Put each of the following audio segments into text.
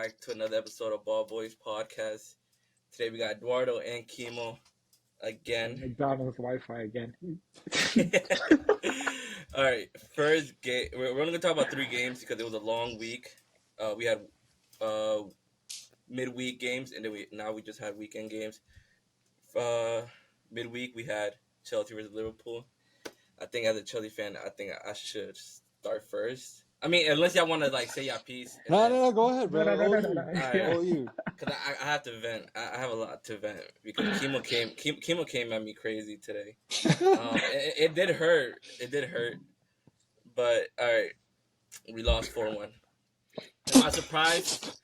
back to another episode of Ball Boys Podcast. Today we got Eduardo and Kimo again. McDonald's Wi-Fi again. All right, first game. We're only gonna talk about 3 games because it was a long week. We had midweek games, and then we just had weekend games. Midweek we had Chelsea versus Liverpool. I think as a Chelsea fan, I think I should start first. I mean, unless y'all want to say y'all piece. No, go ahead, bro. You. Because I have to vent. I have a lot to vent because Kimo came at me crazy today. It did hurt. But all right, we lost 4-1. Am I surprised?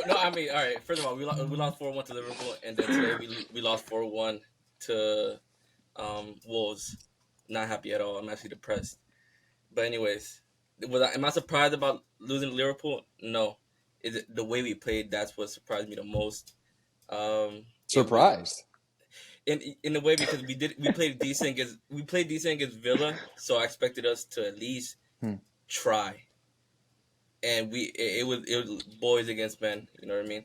No, I mean, all right. First of all, we lost 4-1 to Liverpool, and then today we lost 4-1 to Wolves. Not happy at all. I'm actually depressed. But anyways, am I surprised about losing to Liverpool? No. Is it the way we played? That's what surprised me the most. Surprised? In a way, because we played decent against Villa, so I expected us to at least try. And it was boys against men. You know what I mean?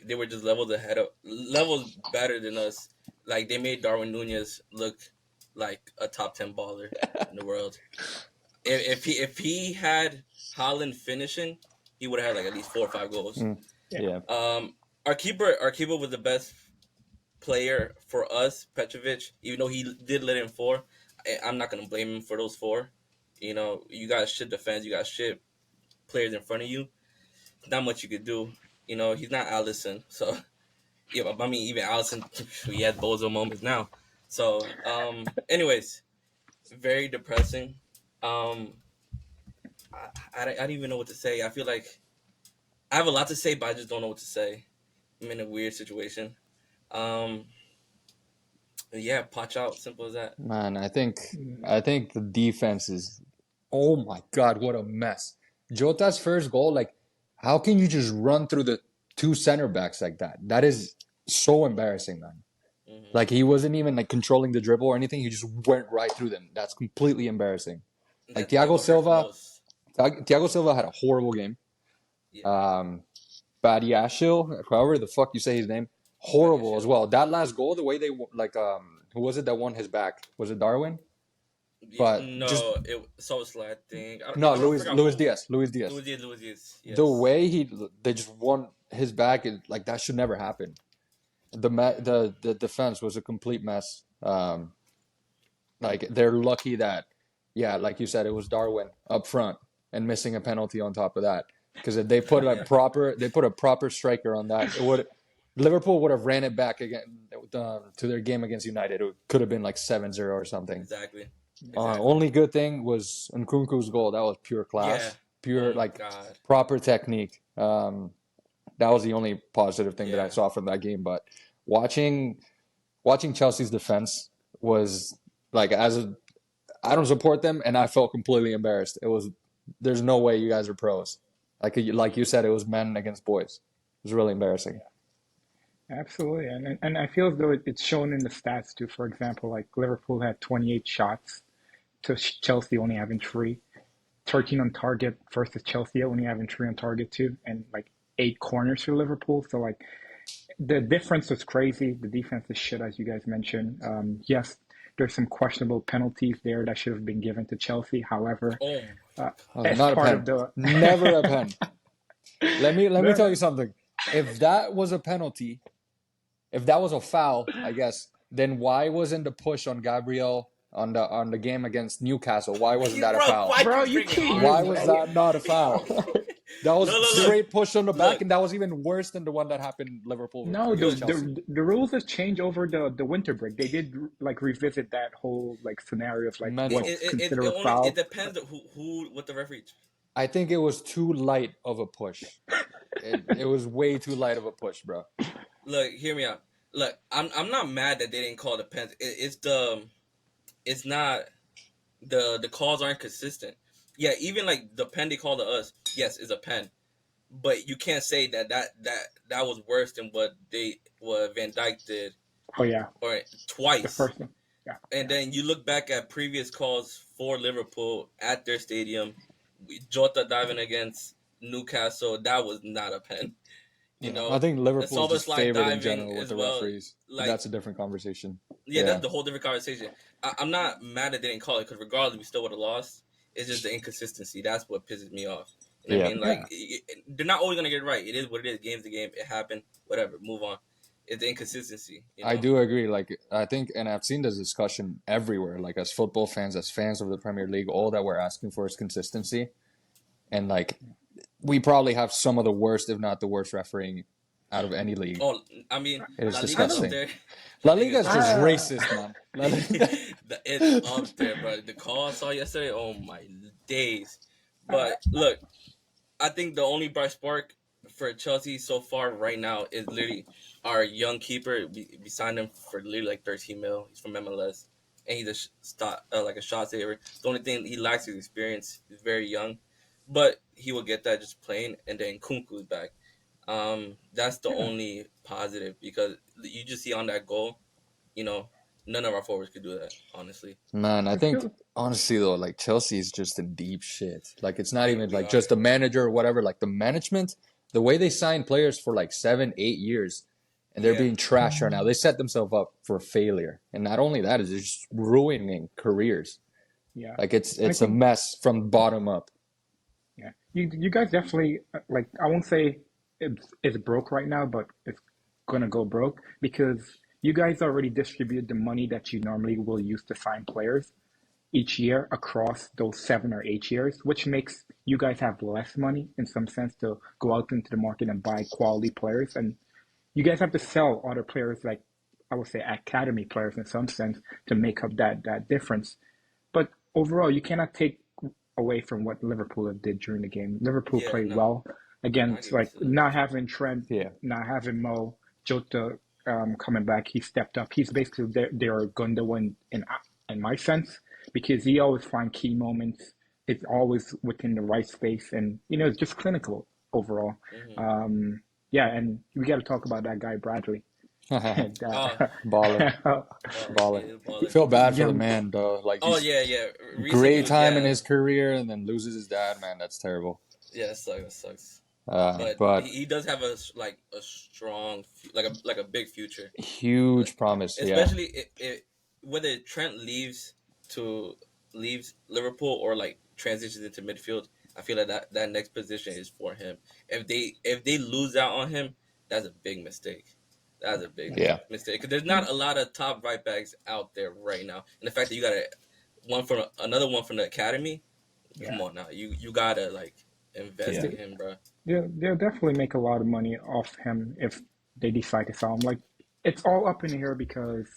They were just levels better than us. Like, they made Darwin Nunez look like a top 10 baller in the world. If he had Haaland finishing, he would have had at least 4 or 5 goals. Yeah. Our keeper was the best player for us, Petrovic. Even though he did let in 4, I'm not gonna blame him for those 4. You know, you got shit defense, you got shit players in front of you. Not much you could do. You know, he's not Allison, so yeah. I mean, even Allison, he had bozo moments now. So, anyways, very depressing. I don't even know what to say. I feel like I have a lot to say, but I just don't know what to say. I'm in a weird situation. Yeah, patch out. Simple as that. Man, I think the defense is, oh my God, what a mess. Jota's first goal, like, how can you just run through the 2 center backs like that? That is so embarrassing, man. Mm-hmm. Like, he wasn't even controlling the dribble or anything. He just went right through them. That's completely embarrassing. Like, Thiago Silva had a horrible game. Yeah. Badiashile, however the fuck you say his name, horrible as well. That last goal, the way they who was it that won his back? Was it Darwin? But no, it Soboslai, I think. Luis Diaz. Yes. The way they just won his back, that should never happen. The defense was a complete mess. They're lucky that, yeah, like you said, it was Darwin up front and missing a penalty on top of that. Because if they put a proper striker on that, Liverpool would have ran it back again to their game against United. It could have been 7-0 or something. Exactly. Only good thing was Nkunku's goal. That was pure class, proper technique. That was the only positive thing that I saw from that game. But watching Chelsea's defense was I don't support them, and I felt completely embarrassed. There's no way you guys are pros. Like you said, it was men against boys. It was really embarrassing. Absolutely, and I feel as though it's shown in the stats too. For example, Liverpool had 28 shots to Chelsea only having 3, 13 on target versus Chelsea only having 3 on target too, and 8 corners for Liverpool. So the difference was crazy. The defense is shit, as you guys mentioned. Yes, there's some questionable penalties there that should have been given to Chelsea. However, as not part a pen. of the Never a pen. Let me tell you something. If that was a penalty, if that was a foul, I guess, then why wasn't the push on Gabriel on the game against Newcastle? Why wasn't that a foul? Why was that not a foul? That was straight push on the back, and that was even worse than the one that happened in Liverpool. No, the rules have changed over the winter break. They did revisit that whole scenario of what's considered a foul. It depends what the referee. I think it was too light of a push. It was way too light of a push, bro. Look, hear me out. Look, I'm not mad that they didn't call the pen. It's not the calls aren't consistent. Yeah, even the pen they called to us, yes, is a pen, but you can't say that was worse than what Van Dijk did. Oh yeah, or twice. The first one. Yeah. And then you look back at previous calls for Liverpool at their stadium, Jota diving against Newcastle, that was not a pen. You Yeah, I know, think the Liverpool is Silva just slide favored in diving general with as the well. referees, but Like, that's a different conversation. yeah, that's Yeah, the whole different conversation. I'm not mad that they didn't call it because regardless, we still would have lost. It's just the inconsistency. That's what pisses me off. You know what I yeah. mean? Like, Yeah, they're not always gonna get it right. It is what it is. Game's the game. It happened. Whatever. Move on. It's the inconsistency. You I know? do agree. Like, I think, and I've seen this discussion everywhere. Like, as football fans, as fans of the Premier League, all that we're asking for is consistency. And like, we probably have some of the worst, if not the worst, refereeing out of any league. Oh, I mean, It is La I Liga's up don't. disgusting. there. La La Liga Liga's is up just there. racist, man. La Liga. It's up there, bro. The call I saw yesterday. Oh my days. Uh, But look, I think the only bright spark for Chelsea so far right now is literally our young keeper. We signed him for literally like 13 mil. He's from MLS, and he's a like a shot saver. The only thing he lacks is experience. He's very young, but he will get that just playing. And then Kunku's back. That's the yeah, only positive because you just see on that goal, you know, none of our forwards could do that. Honestly, Man, I I think feel. honestly though, like Chelsea is just in deep shit. Like it's not even we like are. just the manager or whatever. Like the management, the way they sign players for like 7, 8 years, and they're Yeah, being trashed right now. They set themselves up for failure. And not only that, is it's just ruining careers. Yeah, Like it's and I it's a think. mess from bottom up. Yeah, you guys definitely like. I won't say it's broke right now, but it's gonna go broke because you guys already distributed the money that you normally will use to sign players each year across those 7 or 8 years, which makes you guys have less money in some sense to go out into the market and buy quality players. And you guys have to sell other players, like I would say academy players in some sense, to make up that difference. But overall, you cannot take away from what Liverpool did during the game. Liverpool yeah, played no, well I against give it like to them. not having Trent, Yeah. not having Mo, Jota coming back. He stepped up. He's basically their Gundogan in my sense because he always find key moments. It's always within the right space, and it's just clinical overall. Hmm. Um, yeah, and we got to talk about that guy Bradley. And, Oh, Baller. he Baller. is a baller. Feel bad for the young, man though. Like Oh he's yeah, yeah. Recent great news, time in yeah, his career and then loses his dad, man. That's terrible. yeah. It sucks. It sucks. But But he does have like a strong, like a big future. Like, huge promise. Yeah. especially whether Trent to leaves Liverpool or like transitions into midfield. I feel like that next position is for him. If they lose out on him, that's a big mistake. That's a big Yeah. mistake because there's not a lot of top right backs out there right now, and the fact that you got another one from the academy. yeah, Come on now, you gotta like invest Yeah. in him, bro. they'll definitely make a lot of money off him if they decide to sell him. Like it's all up in the air because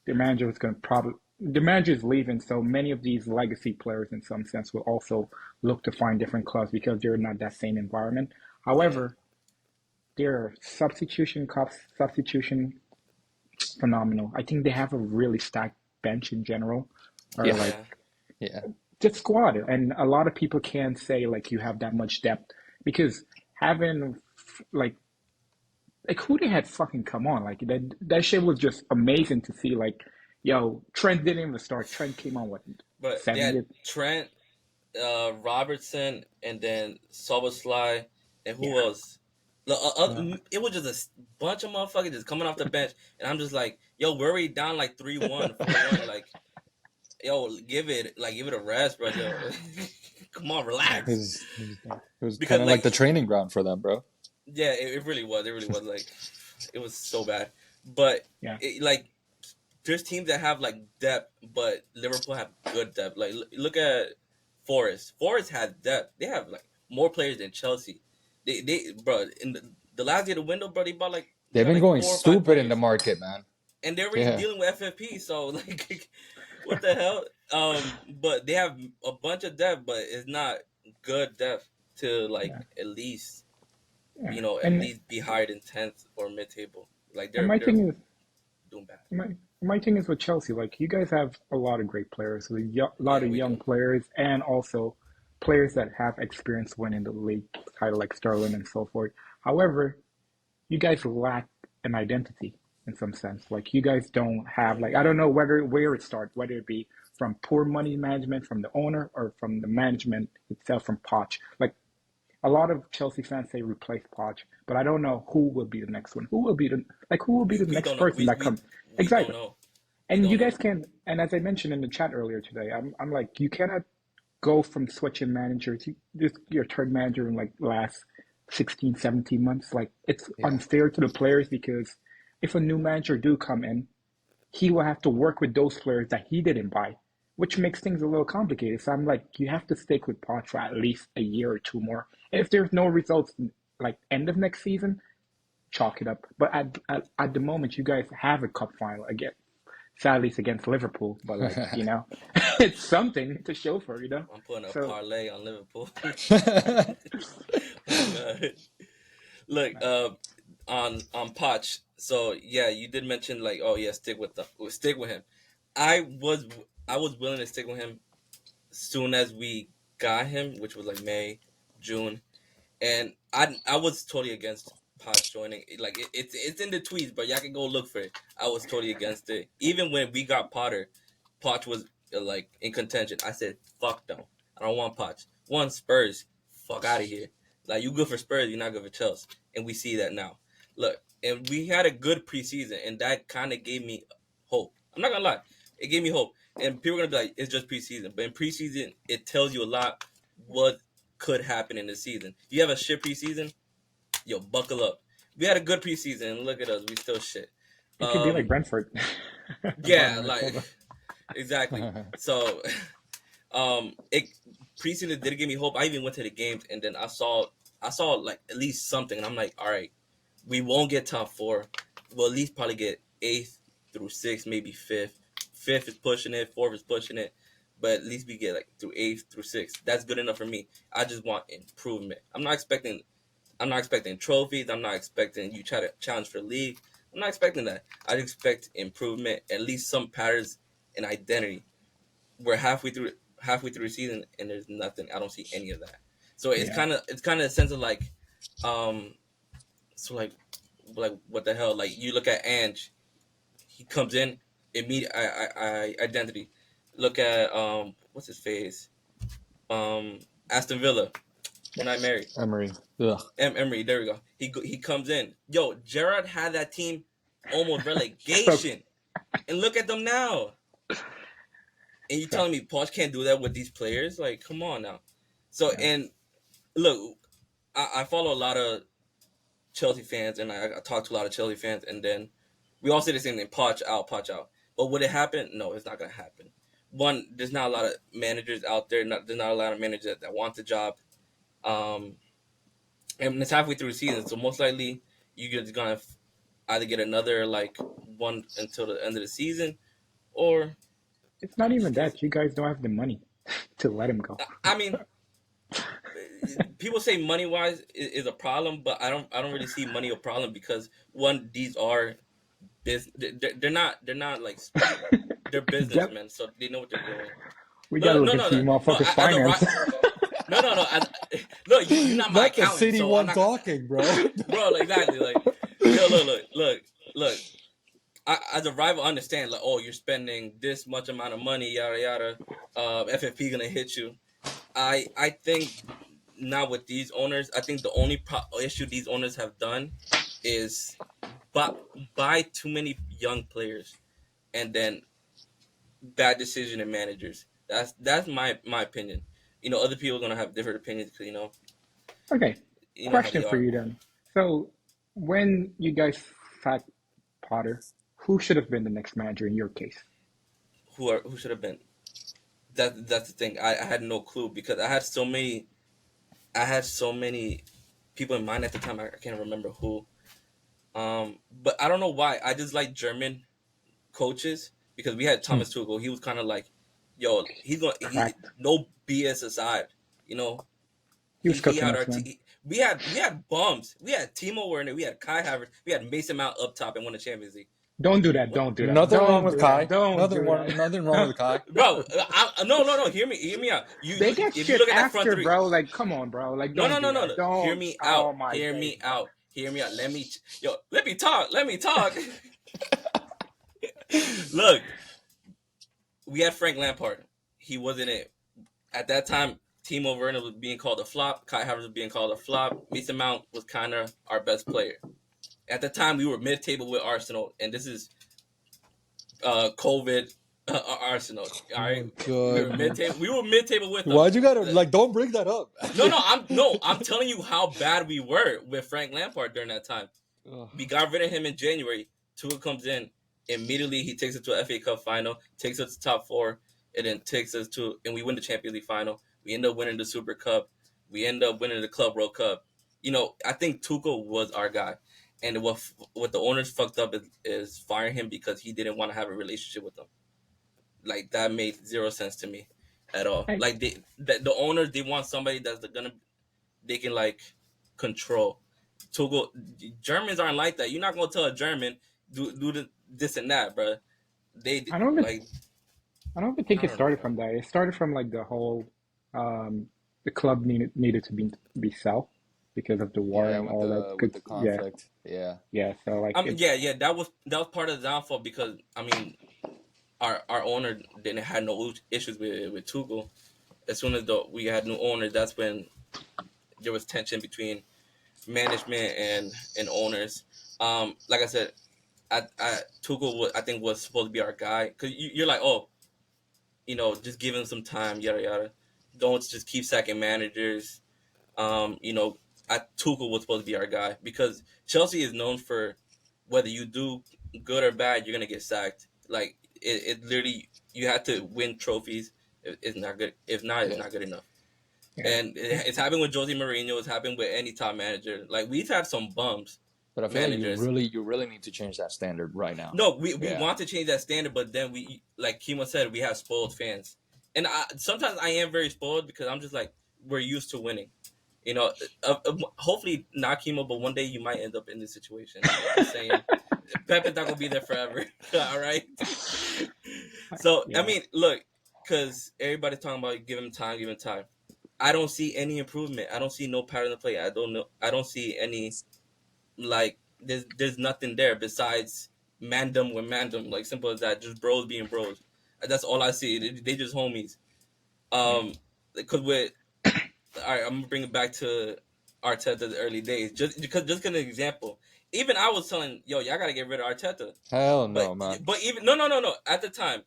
the manager is leaving, so many of these legacy players, in some sense, will also look to find different clubs because they're not that same environment. Yeah, However, their substitution phenomenal. I think they have a really stacked bench in general, or Yeah. like yeah. Yeah. just squad. And a lot of people can't say like you have that much depth because having like who they had fucking come on like that shit was just amazing to see. Like, yo, Trent didn't even start. Trent came on what But they had 70th? Trent, Robertson, and then Soboslai, and who Yeah, else? uh, It was just a bunch of motherfuckers just coming off the bench, and I'm just like, yo, we're already down like 3-1, 4-1. Like, yo, give it a rest, bro. Yo, come on, relax. It was kind Because of like like, the training ground for them, bro. yeah, it really was. It really was like, it was so bad. But yeah, like, there's teams that have like depth, but Liverpool have good depth. Like, look at Forest. Forest has depth. They have like more players than Chelsea. Bro, in the last year of the window, bro, they They've got been like going 4 or 5 stupid in the players, market, man. and they're already Yeah. dealing with FFP. So like, what the hell? But they have a bunch of depth, but it's not good depth to like yeah, at least yeah. at And least be higher than 10th or mid table. Like and they're doing bad. my thing is with Chelsea, like you guys have a lot of great players, a lot Yeah, of we young do. players, and also players that have experience winning the league title, like Sterling and so forth. However, you guys lack an identity in some sense. Like you guys don't have like I Hmm. don't know where it starts, whether it be from poor money management from the owner or from the management itself from Poch. Like a lot of Chelsea fans say replace Poch, but I don't know who will be the next one. Who will be the We next don't know. person that comes? We don't Exactly. know. We And you don't know. guys can, and as I mentioned in the chat earlier today, I'm like, you cannot go from switching managers. This your third manager in like last 16, 17 months. Like it's Yeah. unfair to the players because if a new manager do come in, he will have to work with those players that he didn't buy, which makes things a little complicated. So I'm like, you have to stick with Poch for at least a year or two more. If there's no results like end of next season, chalk it up. But at the moment, you guys have a cup final again. Sadly, it's against Liverpool, but like it's something to show for. I'm putting a So parlay on Liverpool. Oh God. Look, on Poch. So yeah, you did mention like, oh yeah, stick with him. I was I was willing to stick with him soon as we got him, which was like May, June, and I was totally against Poch joining. Like it's in the tweets, but y'all can go look for it. I was totally against it. Even when we got Potter, Poch was like in contention. I said, fuck no, I don't want Poch. One Spurs, fuck out of here. Like you good for Spurs, you're not good for Chelsea, and we see that now. Look, and we had a good preseason, and that kind of gave me hope. I'm not gonna lie, it gave me hope. And people are gonna be like, it's just preseason, but in preseason, it tells you a lot what could happen in the season. You have a shit preseason, yo, buckle up. We had a good preseason, and look at us, we still shit. it could be like Um, Brentford. yeah, Bottom like October. exactly. So, it preseason did give me hope. I even went to the games, and then I saw like at least something, and I'm like, all right, we won't get top four. We'll at least probably get eighth through sixth, maybe fifth. Fifth is pushing it, fourth is pushing it, but at least we get like through eighth through sixth. That's good enough for me. I just want improvement. I'm not expecting trophies. I'm not expecting you try to challenge for the league. I'm not expecting that. I expect improvement, at least some patterns and identity. We're halfway through the season and there's nothing. I don't see any of that. So it's Yeah, kind of a sense of like, um, so like what the hell? Like you look at Ange, he comes in immediate identity. Look at what's his face? Aston Villa, Unai Emery. Emery. Ugh. Emery, there we go. He comes in. Yo, Gerard had that team almost so relegation, and look at them now. And you so telling me Poch can't do that with these players? Like, come on now. So yeah. and look, I follow a lot of Chelsea fans, and I talk to a lot of Chelsea fans, and then we all say the same thing: Poch out, Poch out. But would it happen? No, it's not gonna happen. One, there's not a lot of managers out there. There's not a lot of managers that want the job. Um, and it's halfway through the season, so most likely you're just gonna either get another like one until the end of the season, or It's not even it's, that you guys don't have the money to let him go. I mean, people say money wise is a problem, but I don't really see money a problem because one, these are they're not like they're Yep, businessmen, so they know what they're doing. we No, gotta no, look no, into no, you no. motherfuckers' As a finance. no, no, no. No, you're not my Not the accountant, city so I'm one not. talking, bro. Bro, like, exactly. Like, yo, look. As a rival, understand like, oh, you're spending this much amount of money, yada yada. FFP gonna hit you. I think not with these owners. I think the only issue these owners have done is buy, buy too many young players and then bad decision in managers. That's my opinion. Other people are gonna have different opinions because Okay, you know how question they for are. you then. So, when you guys sacked Potter, who should have been the next manager in your case? Who should have been? That's the thing. I had no clue because I had so many people in mind at the time. I can't remember who. But I don't know why. I just like German coaches because we had Hmm, Thomas Tuchel. He was kind of like, yo, he cracked. no BS aside. You know, He he was he cooking had us, our man. we had bums. We had Timo Werner. We had Kai Havertz. We had Mason Mount up top and won the Champions League. Don't do that. What, Don't do that. Nothing wrong Don't with do that. Kai. Don't do Nothing wrong that. with Kai. bro? No. Hear me out. They You get if you shit look at that front after, three. bro. Like, come on, bro. Like, No, don't no, do no, no, that. no. Hear Don't. me Oh out. my Hear days, me bro. out. Hear me out. Let me talk. Let me talk. Look, we had Frank Lampard. He wasn't it at that time. Timo Werner was being called a flop. Kai Havertz was being called a flop. Mason Mount was kind of our best player. At the time, we were mid-table with Arsenal, and this is COVID Arsenal. All Oh right, my God, man. We were mid-table with them. Why'd you gotta like? Don't bring that up. I'm telling you how bad we were with Frank Lampard during that time. Ugh. We got rid of him in January. Tuchel comes in immediately. He takes us to a FA Cup final, takes us to top four, and then takes us to, and we win the Champions League final. We end up winning the Super Cup. We end up winning the Club World Cup. I think Tuchel was our guy, and what the owners fucked up is firing him because he didn't want to have a relationship with them. Like that made zero sense to me at all. I, Like the owners, they want somebody they can like control. Tuchel, Germans aren't like that. You're not gonna tell a German do this and that, bro. They I don't even, like I don't even think I it don't know, started bro. from that. It started from like the whole, um, the club needed to be sell because of the war Yeah, and all that. with Good, the yeah, conflict. Yeah. yeah. So like I mean, it, yeah, that was part of the downfall because I mean, our owner didn't had no issues with Tuchel. As soon as we had new owners, that's when there was tension between management and owners. Like I said, Tuchel I think was supposed to be our guy because you're like, oh, just give him some time, yada yada. Don't just keep sacking managers. Um, you know, Tuchel was supposed to be our guy because Chelsea is known for whether you do good or bad, you're gonna get sacked. Like it literally, you have to win trophies. It's not good. If not, it's Yeah. not good enough. yeah, And it's happened with Jose Mourinho. It's happened with any top manager. Like we've had some bums But I feel like managers. you really need to change that standard right now. No, we Yeah. want to change that standard, but then we, like Kimo said, we have spoiled fans, and sometimes I am very spoiled because I'm just like we're used to winning. Hopefully not Kimo, but one day you might end up in this situation. Just saying, Pep is not gonna be there forever. All right. So I yeah. mean, look, because everybody's talking about give him time, give him time. I don't see any improvement. I don't see no pattern of play. I don't know. I don't see any like there's nothing there besides mandem with mandem, like simple as that. Just bros being bros. That's all I see. They just homies. Yeah. Because with all right, I'm gonna bring it back to Arteta's early days. Just an example. Even I was telling y'all gotta get rid of Arteta. Hell But no, man. but even no. At the time,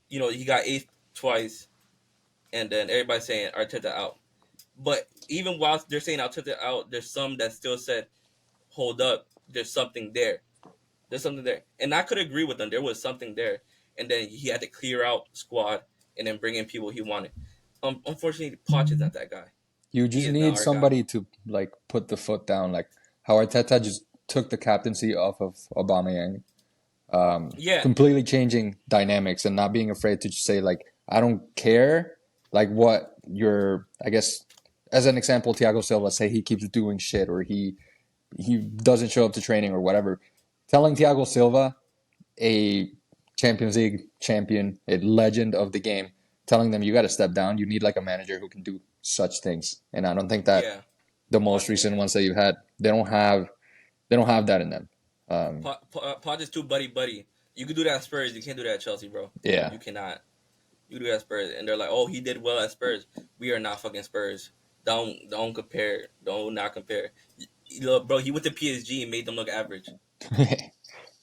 he got eighth twice, and then everybody saying Arteta out. But even whilst they're saying Arteta out, there's some that still said, "Hold up, there's something there. There's something there." And I could agree with them. There was something there, and then he had to clear out the squad and then bring in people he wanted. Unfortunately, Poch is not that guy. You He just is not need our guy. somebody to like put the foot down, like how Arteta just took the captaincy off of Aubameyang, Yeah, completely changing dynamics and not being afraid to just say like I don't care, like what your I guess as an example, Thiago Silva say he keeps doing shit or he doesn't show up to training or whatever. Telling Thiago Silva, a Champions League champion, a legend of the game, telling them you got to step down. You need like a manager who can do such things. And I don't think that yeah. the Poch most recent can't. ones that you've had, they don't have that in them. Um, Poch is too buddy. You can do that at Spurs. You can't do that at Chelsea, bro. yeah, You cannot. You do that at Spurs, and they're like, "Oh, he did well at Spurs." We are not fucking Spurs. Don't compare. Don't not compare. Look, bro, he went to PSG and made them look average. Like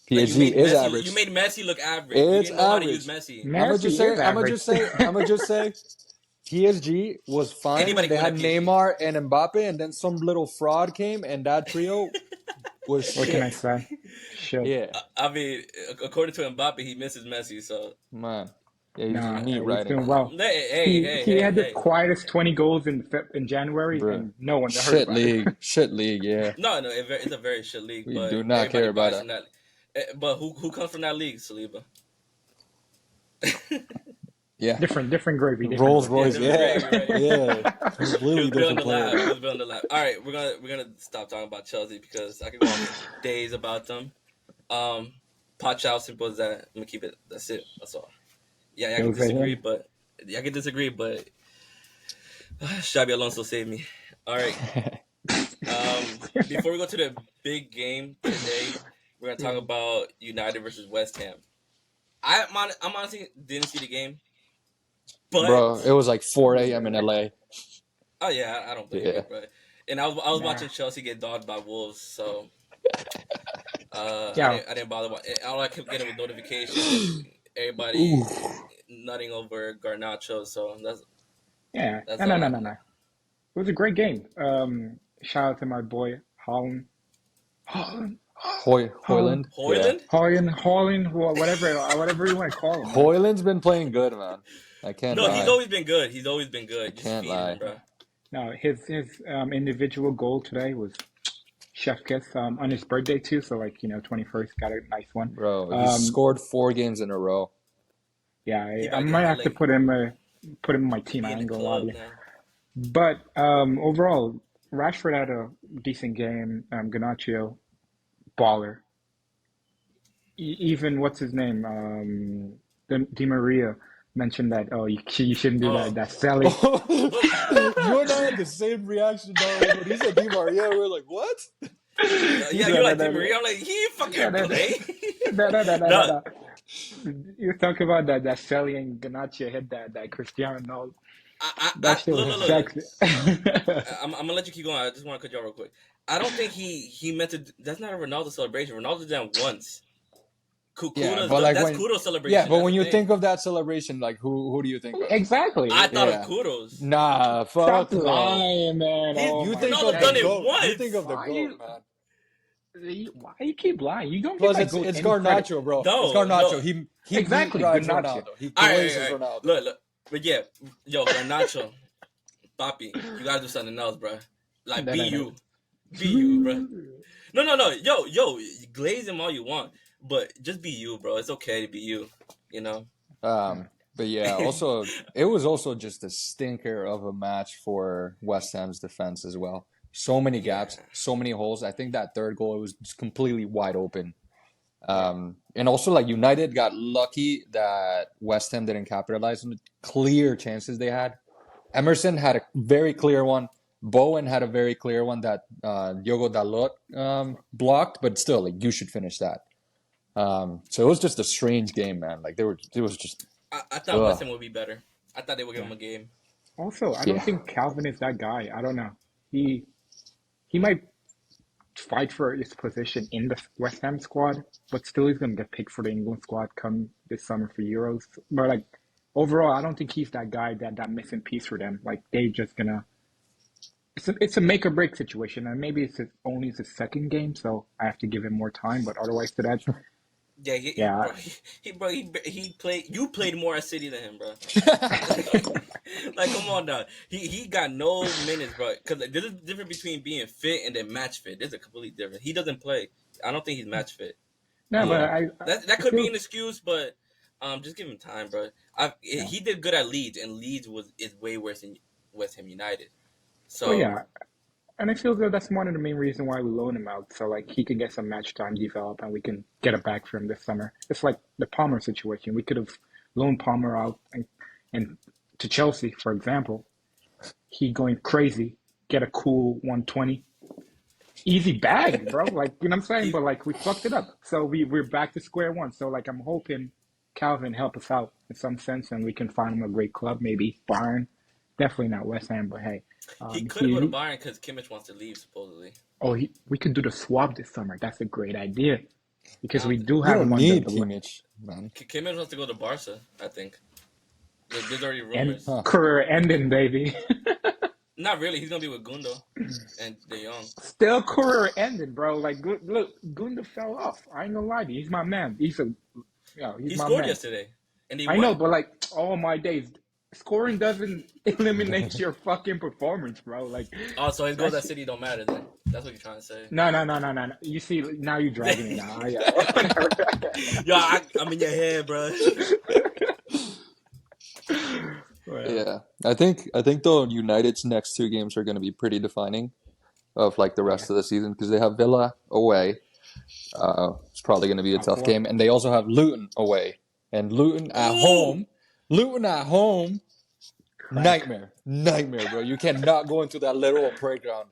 you PSG made is Messi. You average. made Messi look average. You It's didn't know how to use average. Messi. Messi is average. I'm gonna just say, PSG was fine when Anybody they can win had at PSG. Neymar and Mbappe, and then some little fraud came, and that trio was What can I shit. say? Shit. Yeah, I mean, according to Mbappe, he misses Messi. So, man. Yeah, he was Nah, in meat he's riding. doing well. hey, hey, He hey, he hey, had the hey. quietest 20 goals in January, Bruh. and no one heard about it. Shit league, yeah. No, it's a very shit league, We but do not everybody care about buys it. from that. But who comes from that league, Saliba? Yeah. Different gravy, different Rolls Yeah, gravy. Royce, different yeah. gravy, right? Yeah. He Completely was building different the lab. He player. was building the lab. All right, we're gonna stop talking about Chelsea because I could go on for days about them. Pot out, simple as that. I'm gonna keep it. That's it. That's all. Yeah, I can Jose disagree, him. but Xabi Alonso saved me. All right. Before we go to the big game today, we're gonna talk about United versus West Ham. I'm honestly didn't see the game. But Bro, it was like 4 a.m. in LA. oh yeah, I don't blame Yeah. you, bro. And I was Nah. watching Chelsea get dogged by Wolves, so Yeah. I didn't bother. All I kept getting was notifications and Ooh. everybody nutting over Garnacho. So Yeah. that's No, no, all no, I no, no. It was a great game. Shout out to my boy Holland. Holland. Holland. Hoyland? Yeah. Hoyland. Holland, whatever you want to call him, man. Hoyland's been playing good, man. I can't No, he's lie. always been good. He's always been I good. Just can't feeding him, lie. bro. No, his individual goal today was chef kiss on his birthday too. So like 21st got a nice one. Bro, he's Um, scored 4 games in a row. yeah, He I better might have to like put him in my team. be I in the ain't gonna lie to club you. now. But overall, Rashford had a decent game. Garnacho baller. Even what's his name? Di Maria mentioned that you shouldn't do Oh, that selling. Oh, but you and I had the same reaction, dog. When he said Di Maria, we were like, what? yeah, No, you're no, like Di no, no, Maria. I'm like, he no, fucking no, play. no, no, no, no, no, No, no. You talk about that Shelly and Ganache hit that Cristiano Ronaldo. That shit look, was look, look. sexy. I'm gonna let you keep going. I just want to cut you off real quick. I don't think he meant to. That's not a Ronaldo celebration. Ronaldo did that once. Yeah, Kudos, but like that's when, kudos yeah, celebration. but That's when the you thing. think of that celebration, like who do you think of? I Exactly. thought of Yeah, kudos. nah, Stop fuck no. lying, man. He Oh You my think Ronaldo of God. the done it goat. You think once. of the Why goat, you man. why you keep lying? You don't give Plus, that it's goat it's any credit. Garnacho, bro. It's No, no. Garnacho. He meat Exactly, rides Ganache. Ronaldo. He All right, all right, glazes all right. Ronaldo. Look, look. But yeah, yo, Garnacho, Papi, you gotta do something else, bro. Like No, be no, no. you, be you, bro. No, no, no. Yo, glaze him all you want, but just be you, bro. It's okay to be you. You know. But yeah, also it was also just a stinker of a match for West Ham's defense as well. So many gaps, Yeah. so many holes. I think that third goal was just completely wide open. Yeah. And also like United got lucky that West Ham didn't capitalize on the clear chances they had. Emerson had a very clear one. Bowen had a very clear one that Diogo Dalot blocked, but still, like you should finish that. So it was just a strange game, man. Like it was just, I thought West ugh, Ham would be better. I thought they would give him Yeah. a game. Also, I don't yeah. think Calvin is that guy. I don't know. He he might fight for his position in the West Ham squad, but still he's gonna get picked for the England squad come this summer for Euros. But like overall, I don't think he's that guy that missing piece for them. Like they just gonna it's a make or break situation, and maybe only his second game, so I have to give him more time. But otherwise, to that, Yeah, yeah, bro, he played. You played more at City than him, bro. Like, come on now. He got no minutes, bro. Because like, there's a difference between being fit and then match fit. There's a completely different. He doesn't play. I don't think he's match fit. no, but That I could be feel an excuse, but just give him time, bro. yeah. He did good at Leeds, and Leeds is way worse than West Ham United. Well, So yeah, and I feel that that's one of the main reasons why we loan him out, so like he can get some match time develop, and we can get it back for him this summer. It's like the Palmer situation. We could have loaned Palmer out and to Chelsea, for example. He going crazy, get a cool 120, easy bag, bro. Like you know what I'm saying. he But like we fucked it up, so we're back to square one. So like I'm hoping Calvin help us out in some sense, and we can find him a great club, maybe Bayern. Definitely not West Ham, but hey, he could go to he Bayern because Kimmich wants to leave supposedly. we could do the swap this summer. That's a great idea because we Um, do You have him don't on need the Kimmich, man. Kimmich wants to go to Barca. I think there's already and rumors. Huh. career ending, baby. Not really. He's gonna be with Gundo and De Jong. Still career ending, bro. Like look, Gunda fell off. I ain't gonna lie to you. He's my man. He's He my scored man. yesterday, and he I know, won. but like all my days, scoring doesn't eliminate your fucking performance, bro. Like Oh, so his goals that at shit. City don't matter then. That's what you're trying to say. No, no, no, no, no, no. You see, now you're dragging it now. Yo, I'm in your head, bro. Well, Yeah, I think though United's next 2 games are going to be pretty defining of like the yeah, rest of the season because they have Villa away. It's probably going to be a top tough four. game, and they also have Luton away and Luton at Ooh, home. Luton at home, Crack. nightmare, bro. You cannot go into that literal playground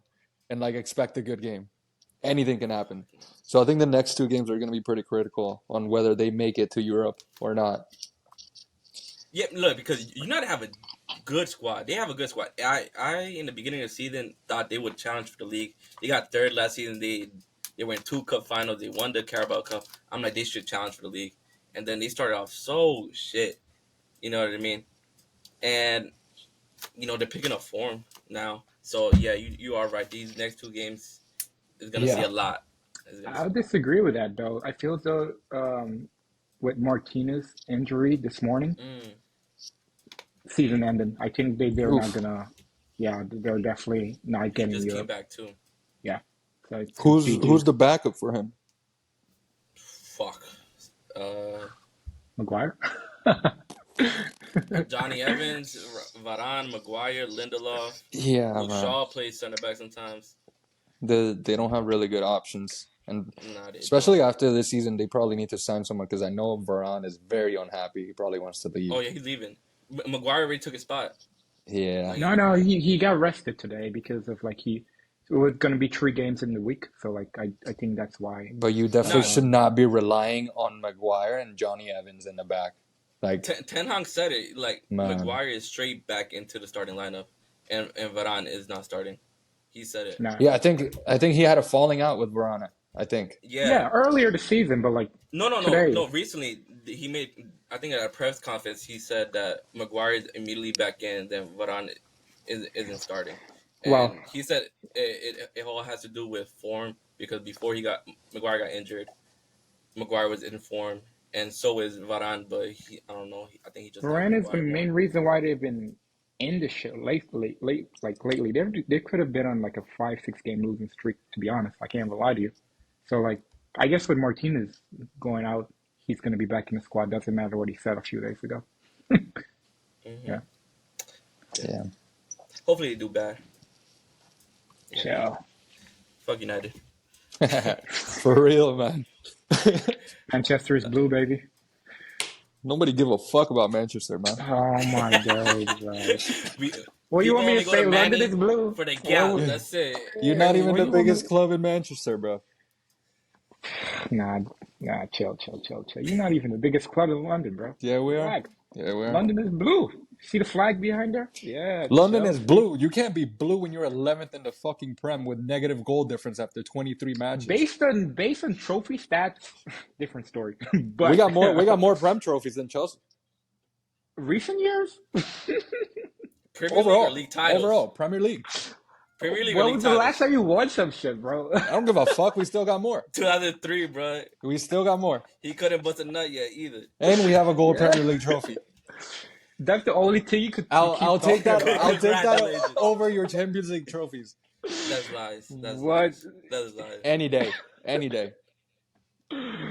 and like expect a good game. Anything can happen. So I think the next 2 games are going to be pretty critical on whether they make it to Europe or not. Yeah, look, because United have a good squad. They have a good squad. I in the beginning of the season thought they would challenge for the league. They got third last season. They went 2 cup finals. They won the Carabao Cup. I'm like, they should challenge for the league. And then they started off so shit. You know what I mean? And they're picking up form now. So yeah, you are right. These next 2 games is gonna see Yeah. a lot. It's gonna see I'll a lot. disagree with that though. I feel as though with Martinez injury this morning, Mm. season ending. I think they're not Oof. gonna. Yeah, they're definitely not He getting just came Europe. back too. Yeah, so it could be Who's due the backup for him? Fuck. Uh, Maguire. Johnny Evans, Varane, Maguire, Lindelof, Yeah, Luke man. Shaw plays center back sometimes. They don't have really good options, and Nah, they don't. especially after this season, they probably need to sign someone because I know Varane is very unhappy. He probably wants to Oh leave. yeah, he's leaving. Maguire already took his spot. Yeah, Like, No, he got rested today because of like it was gonna be 3 games in the week, so like I think that's why. but you definitely nah, should not be relying on Maguire and Johnny Evans in the back. Like, Ten Hag said it. Like man. Maguire is straight back into the starting lineup, and Varane is not starting. He said it. Nah, Yeah, I think he had a falling out with Varane. I think. Yeah. yeah, earlier this season, but like No, no, no, today, no. Recently, he made. I think at a press conference, he said that Maguire is immediately back in, then Varane isn't starting, well, and he said it all has to do with form because before Maguire got injured, Maguire was in form, and so is Varane. But I don't know. I think he just likes Varane is the Maguire more. main reason why they've been in the shit like lately. They could have been on like a 5 6 game losing streak. To be honest, I can't even lie to you. So like, I guess with Martinez going out, he's gonna be back in the squad. Doesn't matter what he said a few days ago. Hmm. Yeah, Yeah. Yeah. Hopefully they do bad. Yeah. yeah. Fuck United. For real, man. Manchester is blue, baby. Nobody give a fuck about Manchester, man. Oh my God, bro. We What you people want me only to go to say? London Manny is blue. for the What gal. was, That's it. You're not hey, even what the you want biggest me? club in Manchester, bro. Nah, nah, chill. You're not even the biggest club in London, bro. Yeah, we are. Relax. Yeah, we are. London is blue. See the flag behind there? Yeah, London is Chelsea. blue. You can't be blue when you're 11th in the fucking Prem with negative goal difference after 23 matches. Based on trophy stats, different story. We But got more. We got more Prem trophies than Chelsea recent years, Premier League or overall. league titles? Overall, Premier League. Premier League or when league was the last titles? time you won some shit, bro? I don't give a fuck. We still got more. 2003, bro. We still got more, He couldn't bust a nut yet either. and we have a gold Yeah, Premier League trophy. that's the only thing you I'll keep take talking that. about. I'll take that Congratulations. over your Champions League trophies That's lies. That's What lies. That's lies. any day. Any day.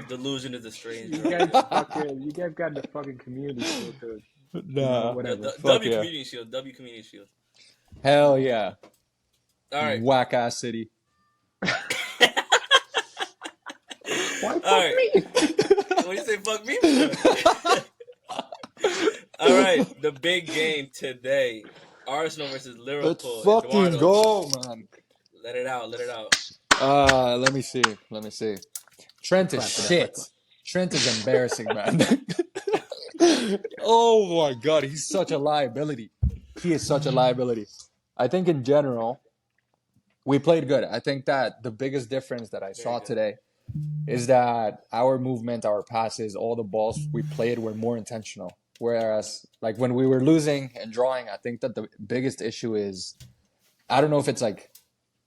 Delusion is a strange you drug. guys you guys got the fucking community shield, dude. Nah. Whatever. Fuck W yeah. Community Shield. W Community Shield. Hell yeah. All right. Whack ass city. Why All fuck right. me? What do you say? Fuck me. All right. The big game today: Arsenal versus Let's Liverpool. fucking Eduardo, go, man. let it out. Let it out. Let me see. Let me see. Trent is Clap it up. shit. Trent is embarrassing, man. Oh my god, he's such a liability. He is such a liability. I think in general, we played good. I think that the biggest difference that I Very saw good. today is that our movement, our passes, all the balls we played were more intentional. Whereas, like when we were losing and drawing, I think that the biggest issue is I don't know if it's like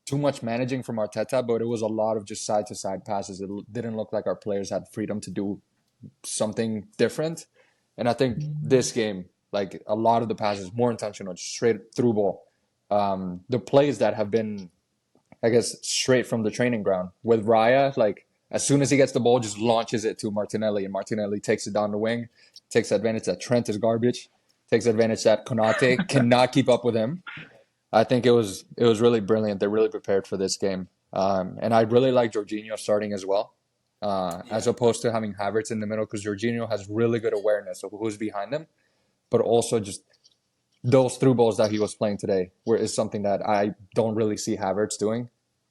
too much managing from Arteta, but it was a lot of just side to side passes. It didn't look like our players had freedom to do something different. And I think this game, like a lot of the passes, more intentional, just straight through ball. The plays that have been, I guess, straight from the training ground with Raya, like as soon as he gets the ball, just launches it to Martinelli, and Martinelli takes it down the wing, takes advantage that Trent is garbage, takes advantage that Konate cannot keep up with him. I think it was really brilliant. They're really prepared for this game, and I really like Jorginho starting as well, as Yeah. opposed to having Havertz in the middle because Jorginho has really good awareness of who's behind him, but also just those through balls that he was playing today is something that I don't really see Havertz doing,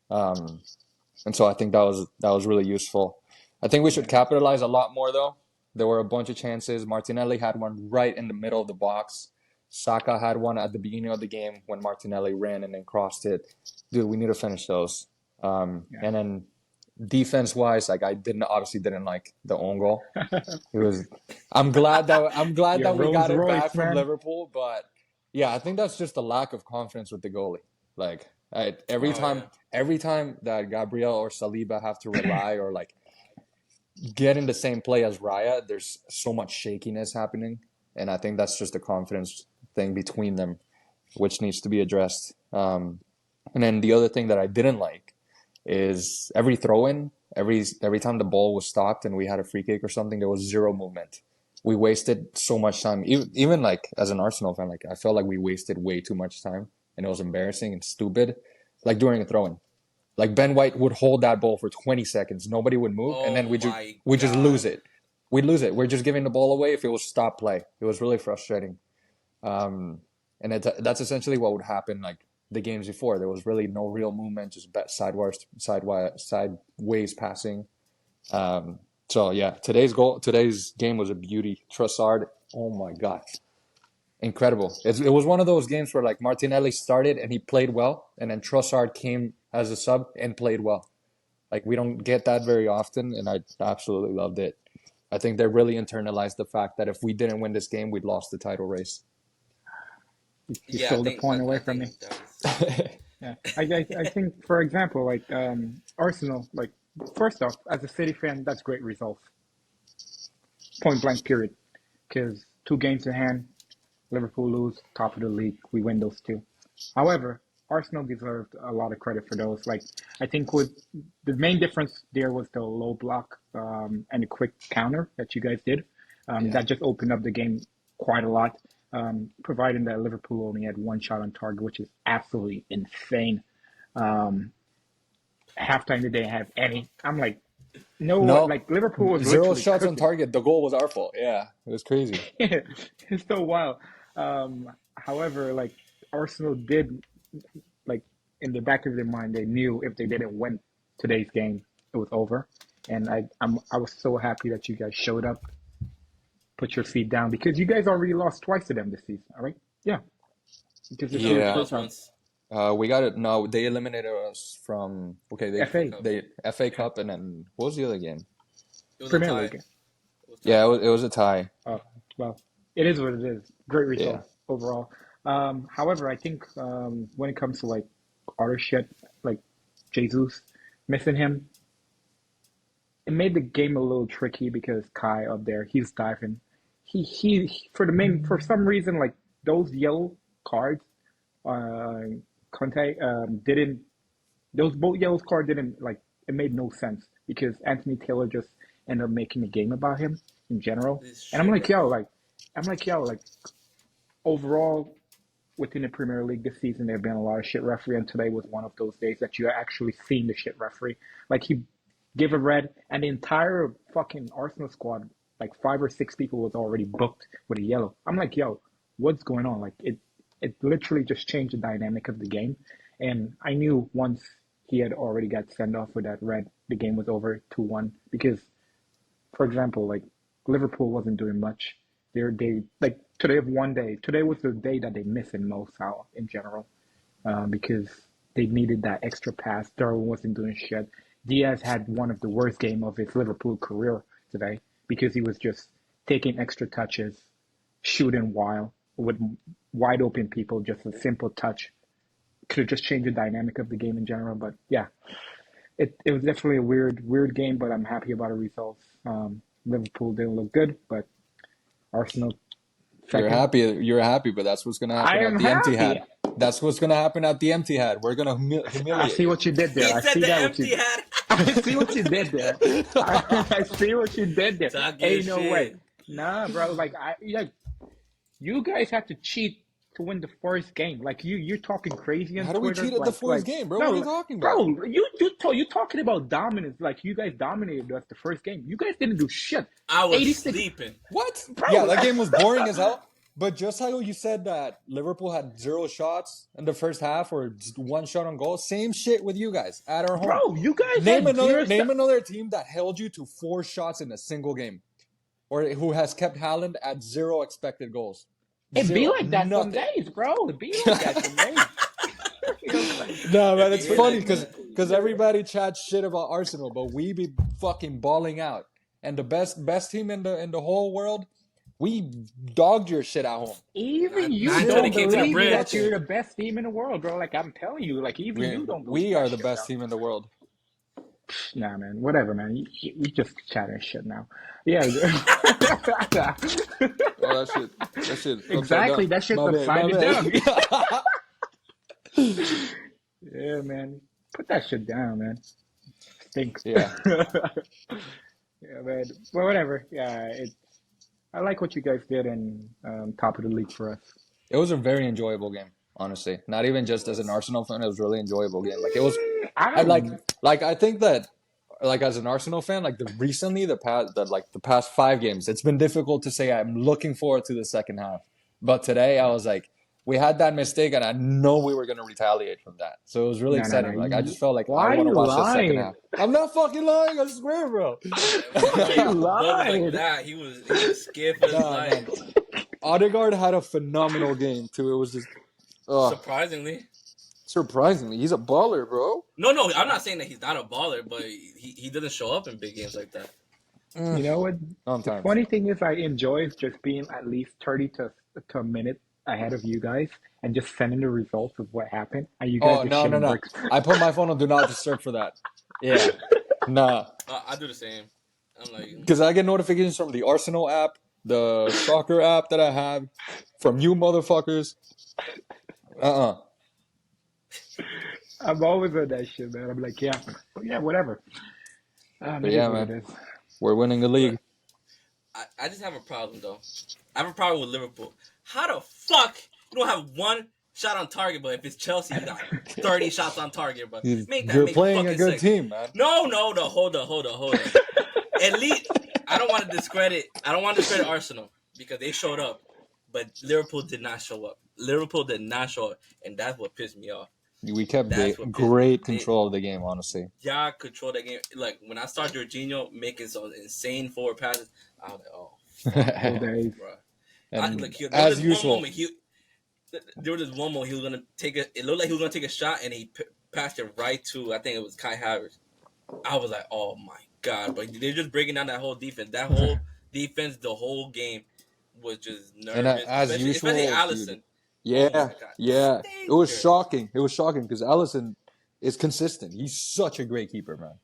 and so I think that was really useful. I think we should capitalize a lot more though. There were a bunch of chances. Martinelli had one right in the middle of the box. Saka had one at the beginning of the game when Martinelli ran and then crossed it. Dude, we need to finish those. Yeah. And then defense wise, like I obviously didn't like the own goal. It was. I'm glad Your that we got Rolls it Royce, back from man. Liverpool, but yeah, I think that's just a lack of confidence with the goalie. Like every Oh time, yeah. every time that Gabriel or Saliba have to rely or like get in the same play as Raya, there's so much shakiness happening, and I think that's just a confidence thing between them, which needs to be addressed. And then the other thing that I didn't like is every throw in, every time the ball was stopped and we had a free kick or something, there was zero movement. We wasted so much time. Even like as an Arsenal fan, like I felt like we wasted way too much time, and it was embarrassing and stupid. Like during a throw in, like Ben White would hold that ball for 20 seconds, nobody would move, and Oh then my we just lose god. it. We'd lose it. We're just giving the ball away if it was stop play. It was really frustrating. Um, and that's essentially what would happen. Like the games before, there was really no real movement, just sideways passing. So yeah, today's game was a beauty. Trossard, oh my god, incredible! It was one of those games where like Martinelli started and he played well, and then Trossard came as a sub and played well. Like we don't get that very often, and I absolutely loved it. I think they really internalized the fact that if we didn't win this game, we'd lost the title race. You Yeah, I stole the think point away I from me. think that was. Yeah, I think, for example, like Arsenal, like first off, as a City fan, that's great results. Point blank, period. Because 2 games in hand, Liverpool lose, top of the league, we win those two. However, Arsenal deserved a lot of credit for those. Like I think with the main difference there was the low block and the quick counter that you guys did. Yeah. That just opened up the game quite a lot. Providing that Liverpool only had 1 shot on target, which is absolutely insane. Um, Halftime did they have any? I'm like, no, No, like Liverpool was zero literally shots on cooking. target. The goal was our fault. Yeah, it was crazy. It's so wild. However, like Arsenal did, like in the back of their mind, they knew if they didn't win today's game, it was over. And I was so happy that you guys showed up, put your feet down because you guys already lost twice to them this season, all right? Yeah, because this No, is your we Yeah. third lost time. once. We got it. No, they eliminated us from FA FA, Cup. they FA Cup, and then what was the other game? It was a Premier tie. League. It was Yeah, tied. it was a tie. Oh, well, it is what it is. Great Yeah. results overall. However, I think when it comes to like other shit, like Jesus, missing him, it made the game a little tricky because Kai up there, he's diving. For the main for some reason like those yellow cards, uh, Conte didn't those both yellow cards didn't like it made no sense because Anthony Taylor just ended up making a game about him in general. This And I'm shit like, yo, referee. like overall within the Premier League this season, there have been a lot of shit referee, and today was one of those days that you actually seen the shit referee. Like he gave a red, and the entire fucking Arsenal squad, like 5 or 6 people, was already booked with a yellow. I'm like, yo, what's going on? Like it literally just changed the dynamic of the game, and I knew once he had already got sent off with that red, the game was over 2-1 because for example, like Liverpool wasn't doing much. They like today of one day. Today was the day that they missing Mo Salah in general, because they needed that extra pass. Darwin wasn't doing shit. Diaz had one of the worst game of his Liverpool career today because he was just taking extra touches, shooting wild with wide open people. Just a simple touch could have just changed the dynamic of the game in general. But yeah, it was definitely a weird game, but I'm happy about the results. Liverpool didn't look good, but Arsenal second. You're happy, but that's what's gonna I happen am at the empty happy. hat. That's what's gonna happen at the empty hat. We're gonna I humiliate see you. what you did there. He I said see the that what you. empty hat. I see what you did there. I see what you did there. Talk your Ain't no way. shit. Nah, bro. You guys have to cheat to win the first game. Like you're talking crazy on How do we Twitter. cheat at the first game, bro? What are you No, talking about? bro. You talking about dominance? Like you guys dominated us the first game. You guys didn't do shit. I was 86, sleeping. What? Yeah, bro. that game was boring as hell. But just how you said that Liverpool had zero shots in the first half or just 1 shot on goal, same shit with you guys at our home. Bro, you guys Name had another zero. name another team that held you to 4 shots in a single game. or who has kept Haaland at 0 expected goals. It be 0, like that some nothing. days, bro. It be like that some days. You know, it's like, No, It man, it's be funny like because that. everybody chats shit about Arsenal, but we be fucking balling out. And the best team in the whole world, we dogged your shit at home. even you Nine till they don't Zero came to the kept believe that bridge. you're nothing. the best team in the world, bro. Like I'm telling you, like even We you don't believe we that are the shit, bro. best team in the world. Nah, man. Whatever, man. We just chatting shit now. Yeah. Oh, that shit upside Exactly. down. That shit's My bad, upside my it down. bad. Yeah, man. Put that shit down, man. Stinks. Yeah, Yeah, man. Well, whatever. Yeah, I like what you guys did in top of the league for us. it was a very enjoyable game. Honestly, not even It just as an was. Arsenal fan, it was a really enjoyable game. Like it was, I I don't. I think that like as an Arsenal fan, like the past 5 games, it's been difficult to say I'm looking forward to the second half. But today I was like, we had that mistake and I know we were gonna retaliate from that. So it was really No, no, no. exciting. Like I just felt like I Why want to you watch the second lying? half. I'm not fucking lying, I swear, bro. Why you If Bud was like lying? that, he was scared for his Nah, life. man. Odegaard had a phenomenal game too. It was just Surprisingly. surprisingly, he's a baller, bro. No, I'm not saying that he's not a baller, but he doesn't show up in big games like that. You Mm, know what? The sometimes. funny thing is, I enjoy just being at least 30 to a minute ahead of you guys and just sending the results of what happened, and you guys Oh just no, no, shitting no! bricks. I put my phone on do not disturb for that. Yeah, nah, I do the same. I'm like, because I get notifications from the Arsenal app, the soccer app that I have, from you motherfuckers. Uh-uh. I'm always on that shit, man. I'm like, yeah, yeah, whatever. But It is yeah, what it man, is. we're winning the look, league. I just have a problem though. I have a problem with Liverpool. How the fuck you don't have one shot on target, but if it's Chelsea, you got 30 shots on target, but make that You're make playing a fucking good sense. team, man. No, hold on. At least I don't want to discredit Arsenal because they showed up, but Liverpool did not show up. Liverpool did not show up, and that's what pissed me off. We kept That's what pissed me. great control of the game, honestly. Y'all control that game. Like when I saw Jorginho making some insane forward passes, I was like, oh fuck Old off, days. bro. And There was as this one usual, moment he was gonna take a. It looked like he was gonna take a shot, and he passed it right to I think it was Kai Havertz. I was like, oh my god! But they're just breaking down that whole defense. That whole defense, the whole game was just and nervous, as especially usual, dude. Allison. Oh Yeah, my god, yeah. It was stinker! shocking. It was shocking because Allison is consistent. He's such a great keeper, man.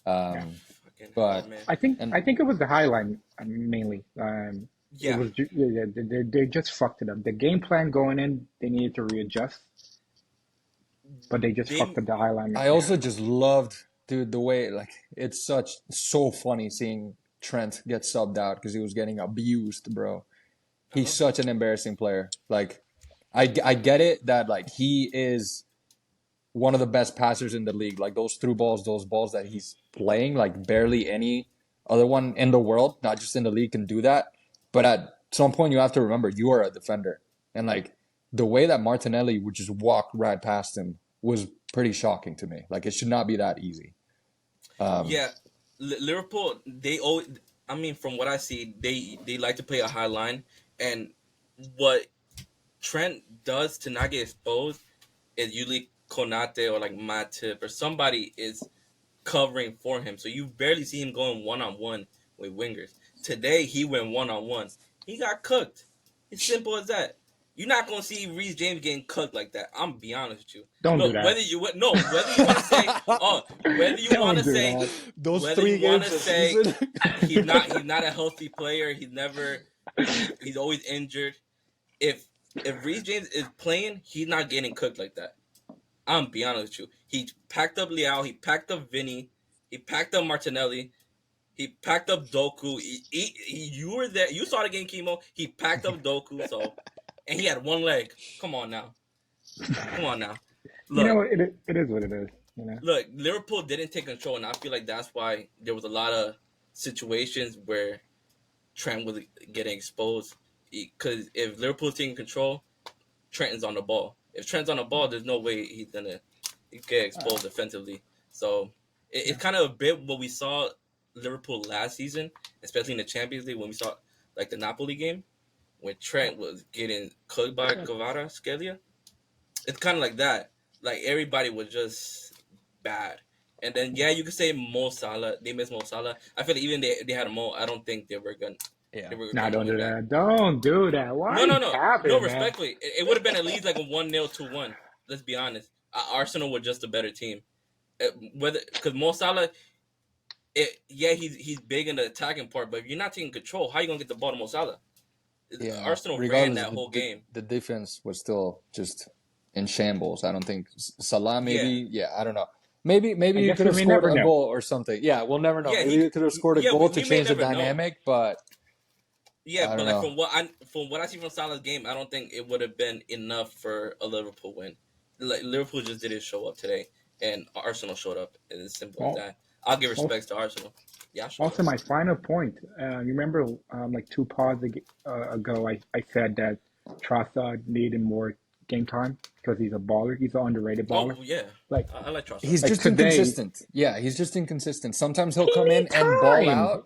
Yeah. Fucking hell, But man. and I think it was the high line mainly. It Yeah, was yeah, they just fucked it up. The game plan going in, they needed to readjust, but they just fucked they up the high line. I also just loved, dude, the way like it's so funny seeing Trent get subbed out because he was getting abused, bro. He's uh-huh. such an embarrassing player. Like, I get it that like he is one of the best passers in the league. Like those through balls, those balls that he's playing, like barely any other one in the world, not just in the league, can do that. But at some point, you have to remember you are a defender, and like the way that Martinelli would just walk right past him was pretty shocking to me. Like it should not be that easy. Um, Yeah, Liverpool. They always. I mean, from what I see, they like to play a high line, and what Trent does to not get exposed is usually Konate or like Matip or somebody is covering for him. So you barely see him going one on one with wingers. Today he went one on one. He got cooked. It's simple as that. You're not gonna see Reece James getting cooked like that. I'm gonna be honest with you. Don't do Look, that. whether you want to say, oh, whether you want Don't to do say, that. those whether three you want games to this say season. he's not a healthy player. He's always injured. If Reece James is playing, he's not getting cooked like that. I'm be honest with you. He packed up Liao. He packed up Vinny. He packed up Martinelli. He packed up Doku. You were there. You saw the game, Chemo. He packed up Doku. So, and he had one leg. Come on now. Come on now. You know, Look, it is what it is. You know. look. Liverpool didn't take control, and I feel like that's why there was a lot of situations where Trent was getting exposed. Because if Liverpool's taking control, Trent's on the ball. If Trent's on the ball, there's no way he's gonna get Uh, exposed defensively. So it's yeah. kind of a bit what we saw Liverpool last season, especially in the Champions League when we saw like the Napoli game when Trent was getting cooked by Scalia. It's kind of like that. Like everybody was just bad. And then yeah, you could say Mo Salah. They missed Mo Salah. I feel like even they had Mo. I don't think they Yeah. were Nah, gonna don't win do that. that. Don't do that. Why are No, no, you no, no. capping, man? Respectfully, it would have been at least like a 1-0, 2-1. Let's be honest. Arsenal were just a better team. Whether because Mo Salah, yeah, he's big in the attacking part, but if you're not taking control, how you gonna get the ball to Mo Salah? Yeah. Arsenal ran Regardless, that whole game. the defense was still just in shambles. I don't think Salah Yeah, maybe. Yeah, I don't know. Maybe I you guess could we have may scored never a know. goal or something. Yeah, we'll never know. yeah, Maybe you could have scored a yeah. goal to We may change the never know. dynamic, but Yeah, I but don't like know. from what I see from Salah's game, I don't think it would have been enough for a Liverpool win. Like Liverpool just didn't show up today, and Arsenal showed up. It's as simple as Al- that. I'll give Also, respects to Arsenal. Yeah, sure. also, my final point. You remember, like two pods ago, I said that Trossard needed more game time because he's a baller. He's an underrated Oh baller. yeah, Like, I like Trossard. He's like just today, inconsistent. Yeah, he's just inconsistent. Sometimes he'll he come in need and ball time. out.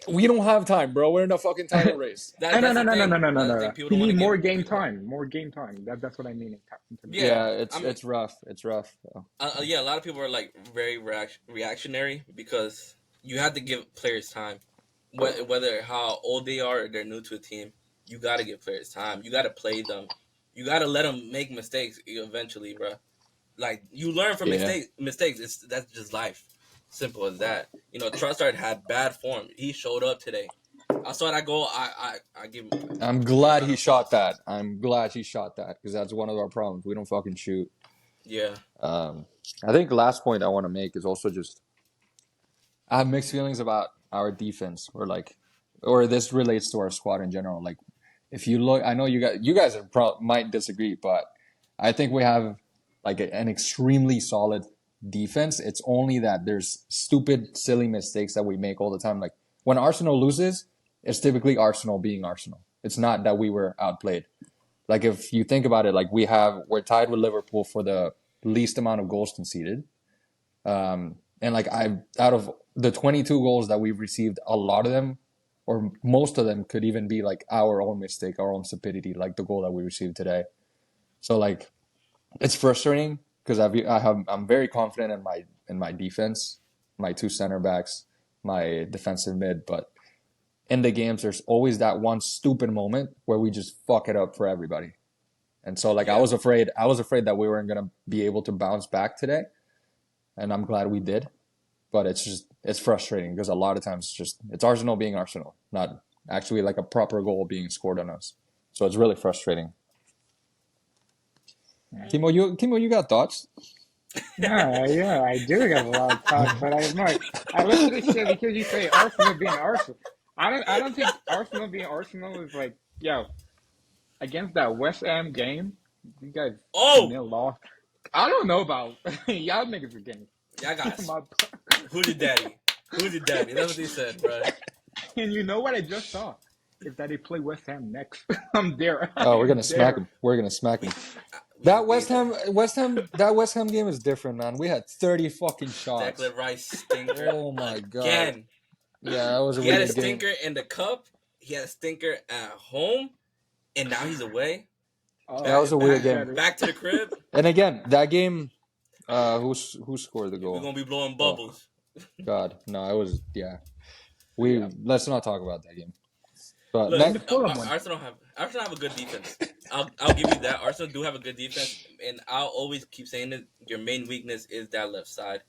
We don't have time, bro. We're in a fucking title race. No, no, That's no, the no, no, thing. no, no, no, That's the no. thing. People He don't want need to more give game people. time. More game time. That's what I mean in terms of Yeah, Yeah, I mean, it's rough. It's rough. Though. yeah. A lot of people are like very reactionary because you have to give players time. Whether how old they are or they're new to a team, you got to give players time. You got to play them. You got to let them make mistakes eventually, bro. Like you learn from Yeah. mistakes. That's just life. Simple as that. You know, Trossard had bad form. He showed up today. I saw that goal. I give him I'm a glad round he of shot applause. that. I'm glad he shot that because that's one of our problems. We don't fucking shoot. Yeah, Um, I think the last point I want to make is also just I have mixed feelings about our defense, or this relates to our squad in general. Like, if you look, I know you guys might disagree, but I think we have like an extremely solid defense. It's only that there's stupid, silly mistakes that we make all the time. Like when Arsenal loses, it's typically Arsenal being Arsenal. It's not that we were outplayed. Like if you think about it, like we're tied with Liverpool for the least amount of goals conceded. And like out of the 22 goals that we've received, a lot of them or most of them could even be like our own mistake, our own stupidity, like the goal that we received today. So like it's frustrating because I'm very confident in my defense, my two center backs, my defensive mid, but in the games there's always that one stupid moment where we just fuck it up for everybody. And so like yeah, I was afraid that we weren't gonna be able to bounce back today, and I'm glad we did. But it's frustrating because a lot of times it's Arsenal being Arsenal, not actually like a proper goal being scored on us. So it's really frustrating. Kimo, you got thoughts? yeah, yeah, I do have a lot of thoughts, but I'm not. I listen to this shit because you say Arsenal being Arsenal. I don't think Arsenal being Arsenal is like, yo, against that West Ham game, you guys Oh, 2-0 lost. I don't know about y'all niggas are getting yeah, I got my, who's your daddy? Who's your daddy? That's what they said, bro. and you know what I just saw is that they play West Ham next. I'm there. I Oh, we're am gonna smack there. him. We're gonna smack him. We That West Ham game is different, man. We had 30 fucking shots. Declan Rice stinker Oh my god. again. Yeah, that was a He had a weird game. stinker in the cup. He had a stinker at home, and now he's away. That Oh, was a weird even game. better. Back to the crib. And again, that game, who scored the We're goal? gonna be blowing Oh bubbles. God, no, it was yeah. Yeah, Let's not talk about that game. But Look, even the next, Fulham one. Arsenal have a good defense. I'll give you that. Arsenal do have a good defense, and I'll always keep saying it. Your main weakness is that left side.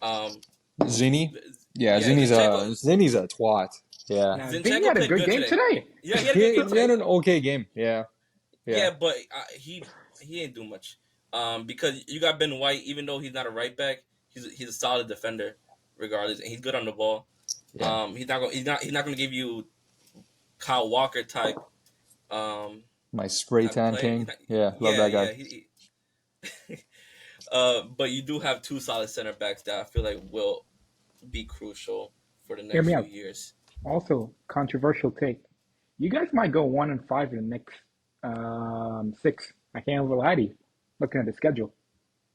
Um, Zini, yeah, yeah, Zinchenko. Zini's a twat. Yeah, Now, Vinny Zinchenko had a played good good game today. today. Yeah, he had a good game he had today. an okay game. Yeah, Yeah, yeah, but he ain't do much. Because you got Ben White, even though he's not a right back, he's a solid defender, regardless, and he's good on the ball. yeah. He's not gonna give you Kyle Walker um My spray type of tan play. king. Yeah, love Yeah, that guy. yeah. But you do have two solid center backs that I feel like will be crucial for the Hear next me few out. years. Also, controversial take. You guys might go 1-5 in the next six. I can't even lie to you. Looking at the schedule.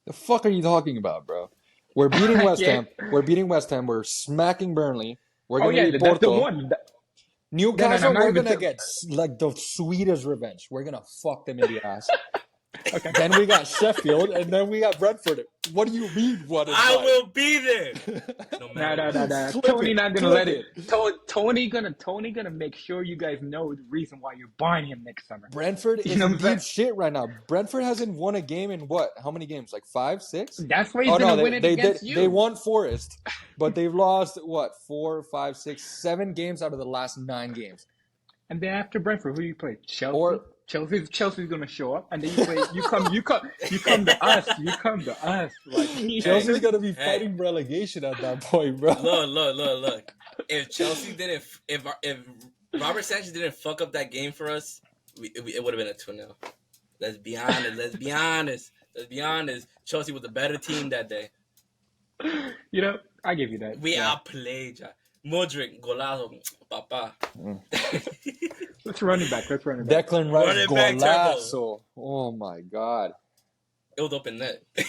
The fuck are you talking about, bro? We're beating West Yeah. Ham. We're beating West Ham. We're smacking Burnley. We're Oh gonna yeah, beat that's the Porto. one. No, no, no, Newcastle, I'm not we're even gonna saying. get like the sweetest revenge. We're gonna fuck them in the ass. Okay. Then we got Sheffield, and then we got Brentford. What do you mean 1 and I 5? will be there, no No, matter no, no, what. no. Clip Tony it. not gonna Clip let it. it. Tony gonna make sure you guys know the reason why you're buying him next summer. Brentford You is know in what I'm saying? deep shit right now. Brentford hasn't won a game in what? How many games? Like 5, 6? That's why he's Oh no, gonna they win it they did. against They you. won Forest, but they've lost what 4, 5, 6, 7 games out of the last 9 games. And then after Brentford, who do you play? Chelsea. Or Chelsea's gonna show up, and then you play. You come to us. You come to us. Like Hey, Chelsea's gonna be hey, fighting relegation at that point, bro. look. If Chelsea didn't, if Robert Sanchez didn't fuck up that game for us, it would have been a 2-0. Let's be honest. Let's be honest. Chelsea was a better team that day. you know, I give you that. We Yeah. outplayed ya. Modric, golazo, papa. Let's run it back. Let's run it back. Declan Rice Running back golazo. Oh my god. It was open net. It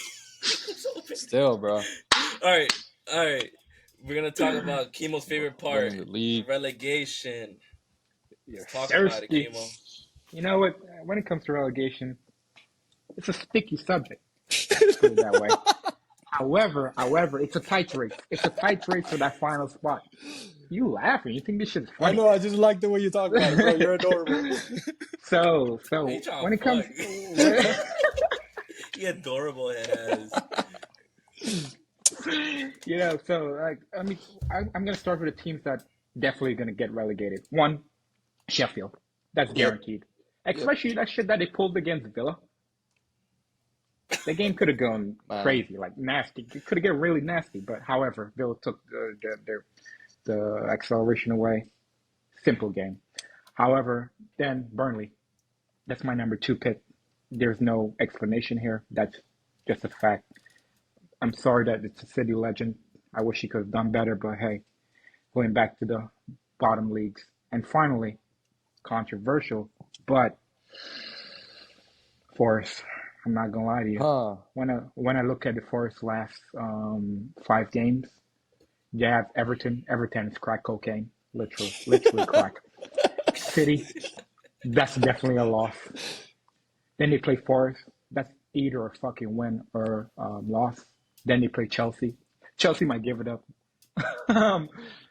was open. Still, bro. All right. We're gonna talk about Chemo's favorite part: Winning the league. relegation. You're Let's talk about it, thirsty. Chemo. You know what? When it comes to relegation, it's a sticky subject. Let's put it that way. However, it's a tight race. It's a tight race for that final spot. You laughing? You think this shit's I funny? know, I just like the way you talk about it, bro. You're adorable. So He trying when to it comes, fuck. He adorable ass. you know, so like I mean, I'm gonna start with the teams that definitely gonna get relegated. One, Sheffield. That's Yep. guaranteed. Especially that shit that they pulled against Villa. The game could have gone Man. crazy, like nasty. It could have get really nasty. But however, Villa took the acceleration away. Simple game. However, then Burnley. That's my number 2 pick. There's no explanation here. That's just a fact. I'm sorry that it's a city legend. I wish he could have done better, but hey, going back to the bottom leagues. And finally, controversial, but Forest. I'm not gonna lie to you. Huh. When I look at the Forest last 5 games, you have Everton. Everton is crack cocaine, literally crack. City, that's definitely a loss. Then they play Forest. That's either a fucking win or loss. Then they play Chelsea. Chelsea might give it up. um,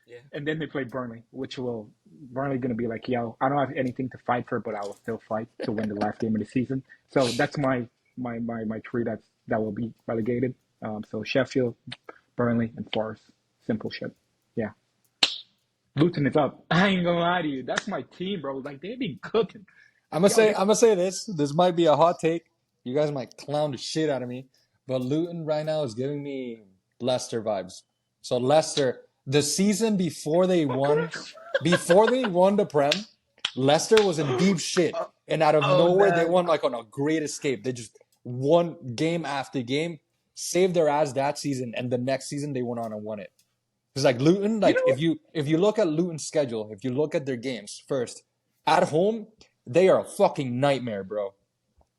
Yeah. and then they play Burnley, Burnley gonna be like, yo, I don't have anything to fight for, but I will still fight to win the last game of the season. So that's my three that will be relegated. So Sheffield, Burnley, and Forest. Simple shit. Yeah. Luton is up. I ain't gonna lie to you. That's my team, bro. Like they be cooking. I'm gonna say this. This might be a hot take. You guys might clown the shit out of me, but Luton right now is giving me Leicester vibes. So Leicester, the season before they won the Prem, Leicester was in deep shit, and out of nowhere they won like on a great escape. They just won game after game, saved their ass that season, and the next season they went on and won it. It's like Luton. Like if you look at Luton's schedule, if you look at their games first, at home they are a fucking nightmare, bro.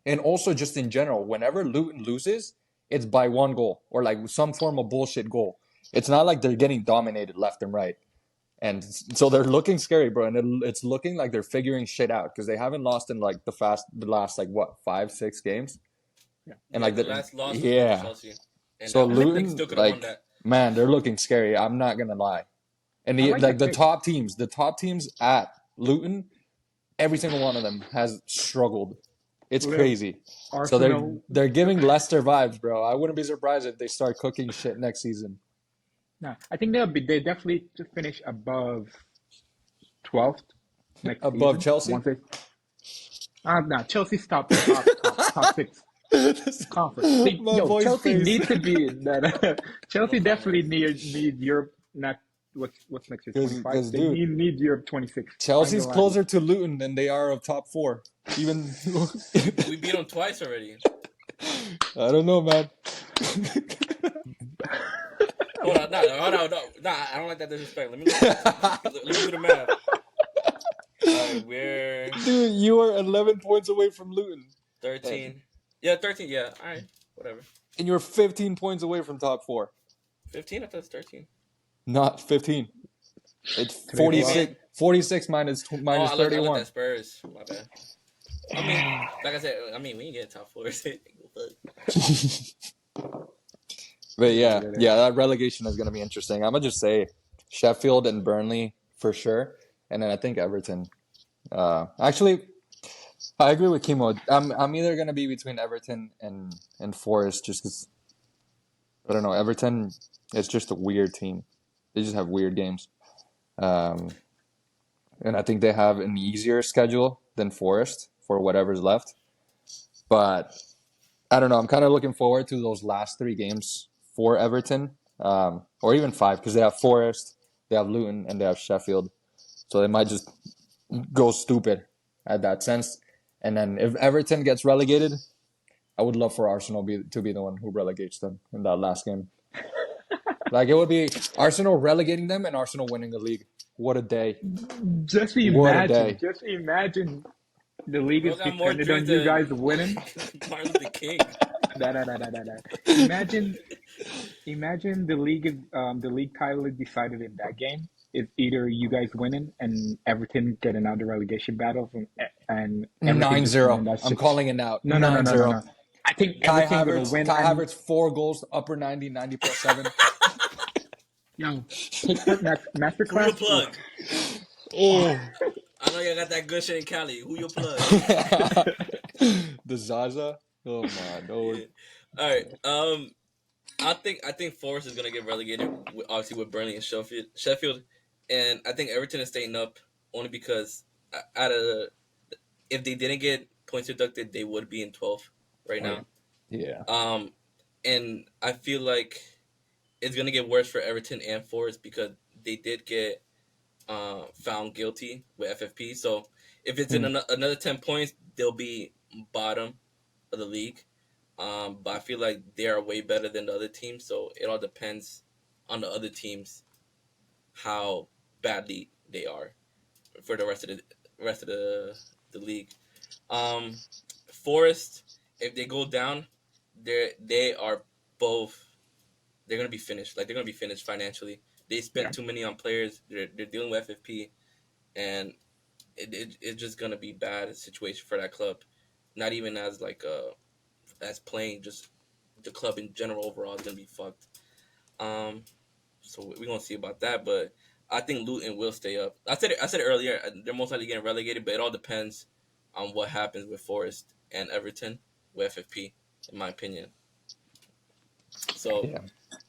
And also just in general, whenever Luton loses, it's by 1 goal or like some form of bullshit goal. It's not like they're getting dominated left and right. And so they're looking scary, bro. And it's looking like they're figuring shit out because they haven't lost in like the last like what 5, 6 games. Yeah. And Yeah, like the last loss was yeah. Chelsea. And So I think they Luton, still could have won like that. man, they're looking scary. I'm not gonna lie. And I the, like like that the pick. top teams at Luton, every single one of them has struggled. It's Well, crazy. So Arsenal. they're giving Leicester vibes, bro. I wouldn't be surprised if they start cooking shit next season. No, I think they definitely to finish above 12th next Above season. Chelsea? Once they, no, Chelsea's top 6 conference. My boy's Chelsea face. need to be in that. Chelsea definitely need Europe. Not what's next year 25. Because They dude, need Europe 26. Chelsea's closer to Luton than they are of top 4. Even We beat them twice already. I don't know, man. Hold on, no, I don't like that disrespect. Let me do the math. We're Dude, you are 11 points away from Luton. 13. Yeah, 13. Yeah, all right, whatever. And you're 15 points away from top 4. 15? I thought it's 13. Not 15. It's Today's luck. 46 minus Oh, minus I looked 31. at Spurs. My bad. I mean, like I said, we ain't getting top four. But It is yeah, what it is. yeah, that relegation is going to be interesting. I'm gonna just say Sheffield and Burnley for sure, and then I think Everton. Actually, I agree with Kimo. I'm either gonna be between Everton and Forest, just because I don't know. Everton is just a weird team. They just have weird games, um, and I think they have an easier schedule than Forest for whatever's left. But I don't know. I'm kind of looking forward to those last three games for Everton, or even five, because they have Forest, they have Luton, and they have Sheffield. So they might just go stupid at that sense. And then if Everton gets relegated, I would love for Arsenal to be the one who relegates them in that last game. Like it would be Arsenal relegating them and Arsenal winning the league. What a day! Just What a imagine. day! Just imagine the league Bro is got more dependent dreams on you guys than winning. Martin Luther King. Da. Imagine, imagine the league title is decided in that game. It's either you guys winning and Everton getting out of the relegation battle, and Everton just 9-0. winning that I'm shit. calling it now. No, no, no, no, no, 9-0. no. I think Kai Everton gonna Havertz, win. Kai And Havertz, 4 goals, upper 90, 90 plus 7. yo, TikTok Who you masterclass. Oof. plug? Oh. I know you got that good shit in Cali. Who you plug? The Zaza. Oh my lord. Yeah. All right. I think Forest is gonna get relegated, obviously with Burnley and Sheffield, and I think Everton is staying up only because out of if they didn't get points deducted, they would be in 12th right Oh, yeah. now. Yeah. And I feel like it's gonna get worse for Everton and Forest because they did get found guilty with FFP. So if it's in another 10 points, they'll be bottom of the league. But I feel like they are way better than the other teams. So it all depends on the other teams how badly they are for the rest of the league. Um, Forest, if they go down, they are both. They're gonna be finished. Like they're gonna be finished financially. They spent Yeah. too many on players. They're dealing with FFP, and it's just gonna be bad situation for that club. Not even as like as playing, just the club in general overall is gonna be fucked. So we're gonna see about that, but I think Luton will stay up. I said it earlier. They're most likely getting relegated, but it all depends on what happens with Forest and Everton with FFP, in my opinion. So, Yeah.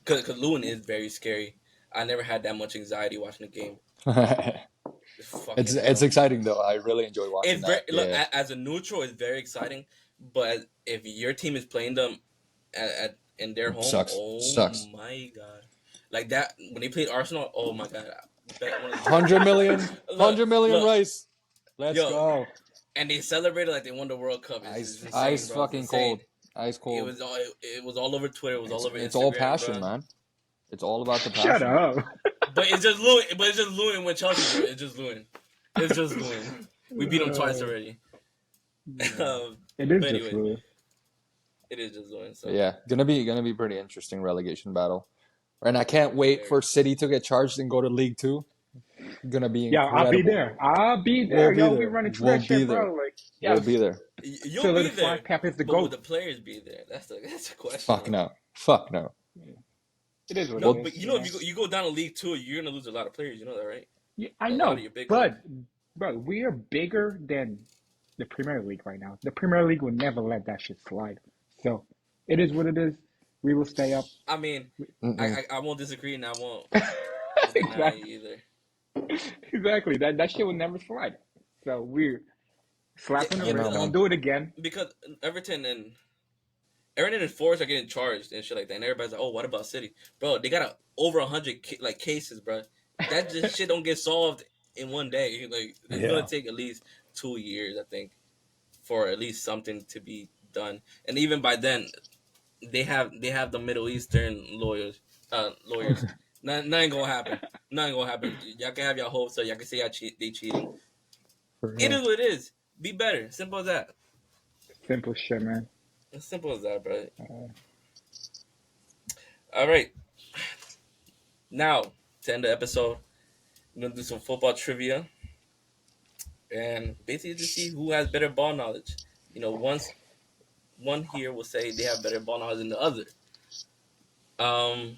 because Luton is very scary. I never had that much anxiety watching the game. Fucking It's hell. exciting though. I really enjoy watching It's very that. look Yeah. as a neutral, it's very exciting. But if your team is playing them in their home, Sucks. oh Sucks. my god, like that when they played Arsenal, oh my god, I bet one of the 100 million. look 100 million look rice. Let's yo, go. and they celebrated like they won the World Cup. It's insane, Ice bro. It's fucking insane. cold. Ice It cold. was all it was all over Twitter. It was all over It's all Instagram, passion, bro. man. It's all about the Shut passion. up. But it's just Luton. But it's just Luton with Chelsea, bro. It's just Luton. It's just Luton. We beat them twice already. It is But just anyway, Louis. it is just Luton. So But yeah, gonna be pretty interesting relegation battle. And I can't wait for City to get charged and go to League Two. Gonna be Yeah, I'll be incredible. there. I'll be We'll there. be Yo, we there. running through We'll that be shit, there. bro. Like, We'll yeah, be there. you'll be solidify there. Pep is the But will GOAT. the players be there? That's a question. Fuck no. Fuck no. It is what No, it is. but you know if you go down to League Two, you're gonna lose a lot of players. You know that, right? Yeah, I A lot of know, your big but clubs. bro, we are bigger than the Premier League right now. The Premier League will never let that shit slide. So it is what it is. We will stay up. I mean, Mm-mm. I won't disagree, and I won't deny Exactly. either. Exactly. That shit will never slide. So we're slapping the I don't wrist. know, Don't man. do it again. Because Everton and Forest are getting charged and shit like that, and everybody's like, "Oh, what about City, bro? They got over 100 like cases, bro. That just shit don't get solved in one day. Like it's gonna Yeah. take at least 2 years, I think, for at least something to be done. And even by then, they have the Middle Eastern lawyers. Nothing gonna happen. Nothing gonna happen. Y'all can have your hopes up. Y'all can say they cheating. For It real. is what it is. Be better. Simple as that. Simple shit, man. As simple as that, bro. All right. Now, to end the episode, I'm gonna do some football trivia and basically to see who has better ball knowledge. Once one here will say they have better ball knowledge than the other. Um,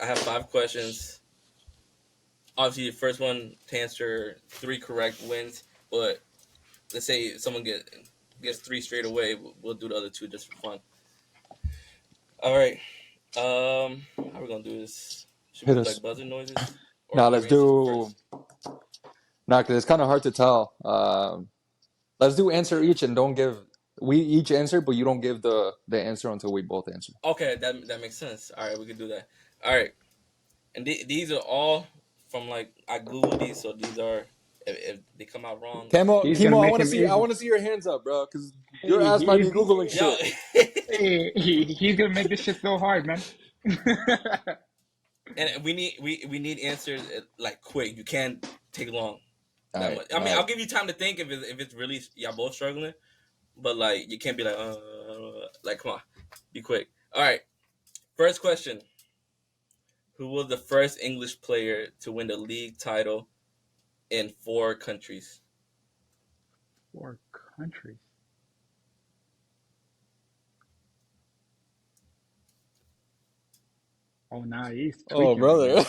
I have 5 questions. Obviously, the first one to answer 3 correct wins. But let's say someone gets 3 straight away, we'll do the other 2 just for fun. All right. How are we gonna do this? Should we Hit do us. like buzzer noises or Now let's whoever answers do. first? Nah, because it's kind of hard to tell. Let's do answer each and don't give. We each answer, but you don't give the answer until we both answer. Okay, that makes sense. All right, we can do that. All right, and these are all from like I googled these, so these are if they come out wrong. He's gonna Kimo, make him I easy. want to see your hands up, bro, because your Hey, ass might be googling Yo, shit. he's gonna make this shit so hard, man. and we need answers like quick. You can't take long. Alright, Much. I mean, I'll give you time to think if it's really y'all both struggling, but like you can't be like come on, be quick. All right, first question: who was the first English player to win the league title in 4 countries? 4 countries. Oh, nah, he's tweaking. Oh, brother.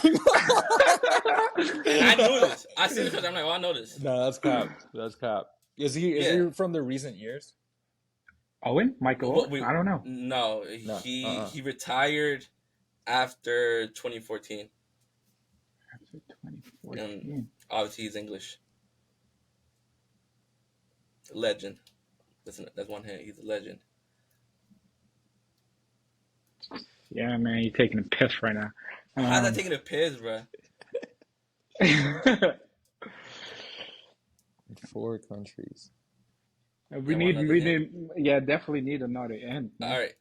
And I knew this. I see this. I'm like, I know this. No, that's cap. That's cap. Is he from the recent years? Owen? Michael Owen? I don't know. No, he retired after 2014. After 2014. And obviously, he's English. Legend. That's one hint. He's a legend. Yeah, man, you're taking a piss right now. How's that taking a piss, bro? 4 countries. we need, yeah, definitely need another end. All right.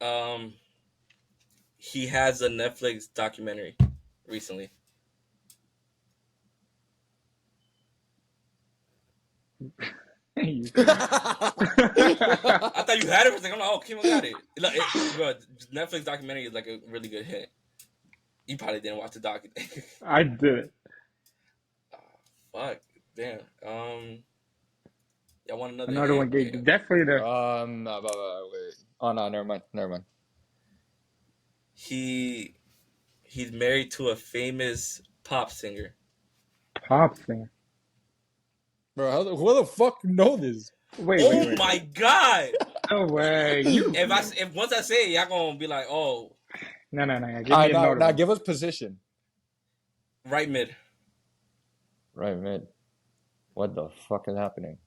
He has a Netflix documentary recently. I thought you had it. I'm like, oh, Kimo got it. Bro, Netflix documentary is like a really good hit. You probably didn't watch the doc. I did. Fuck, damn. I want another one. Definitely the. Wait. Oh no, never mind. He's married to a famous pop singer. Pop singer. Bro, who the fuck know this? Wait. My god! No way. If once I say it, y'all gonna be like, oh. No. Now give us position. Right mid. Right mid. What the fuck is happening?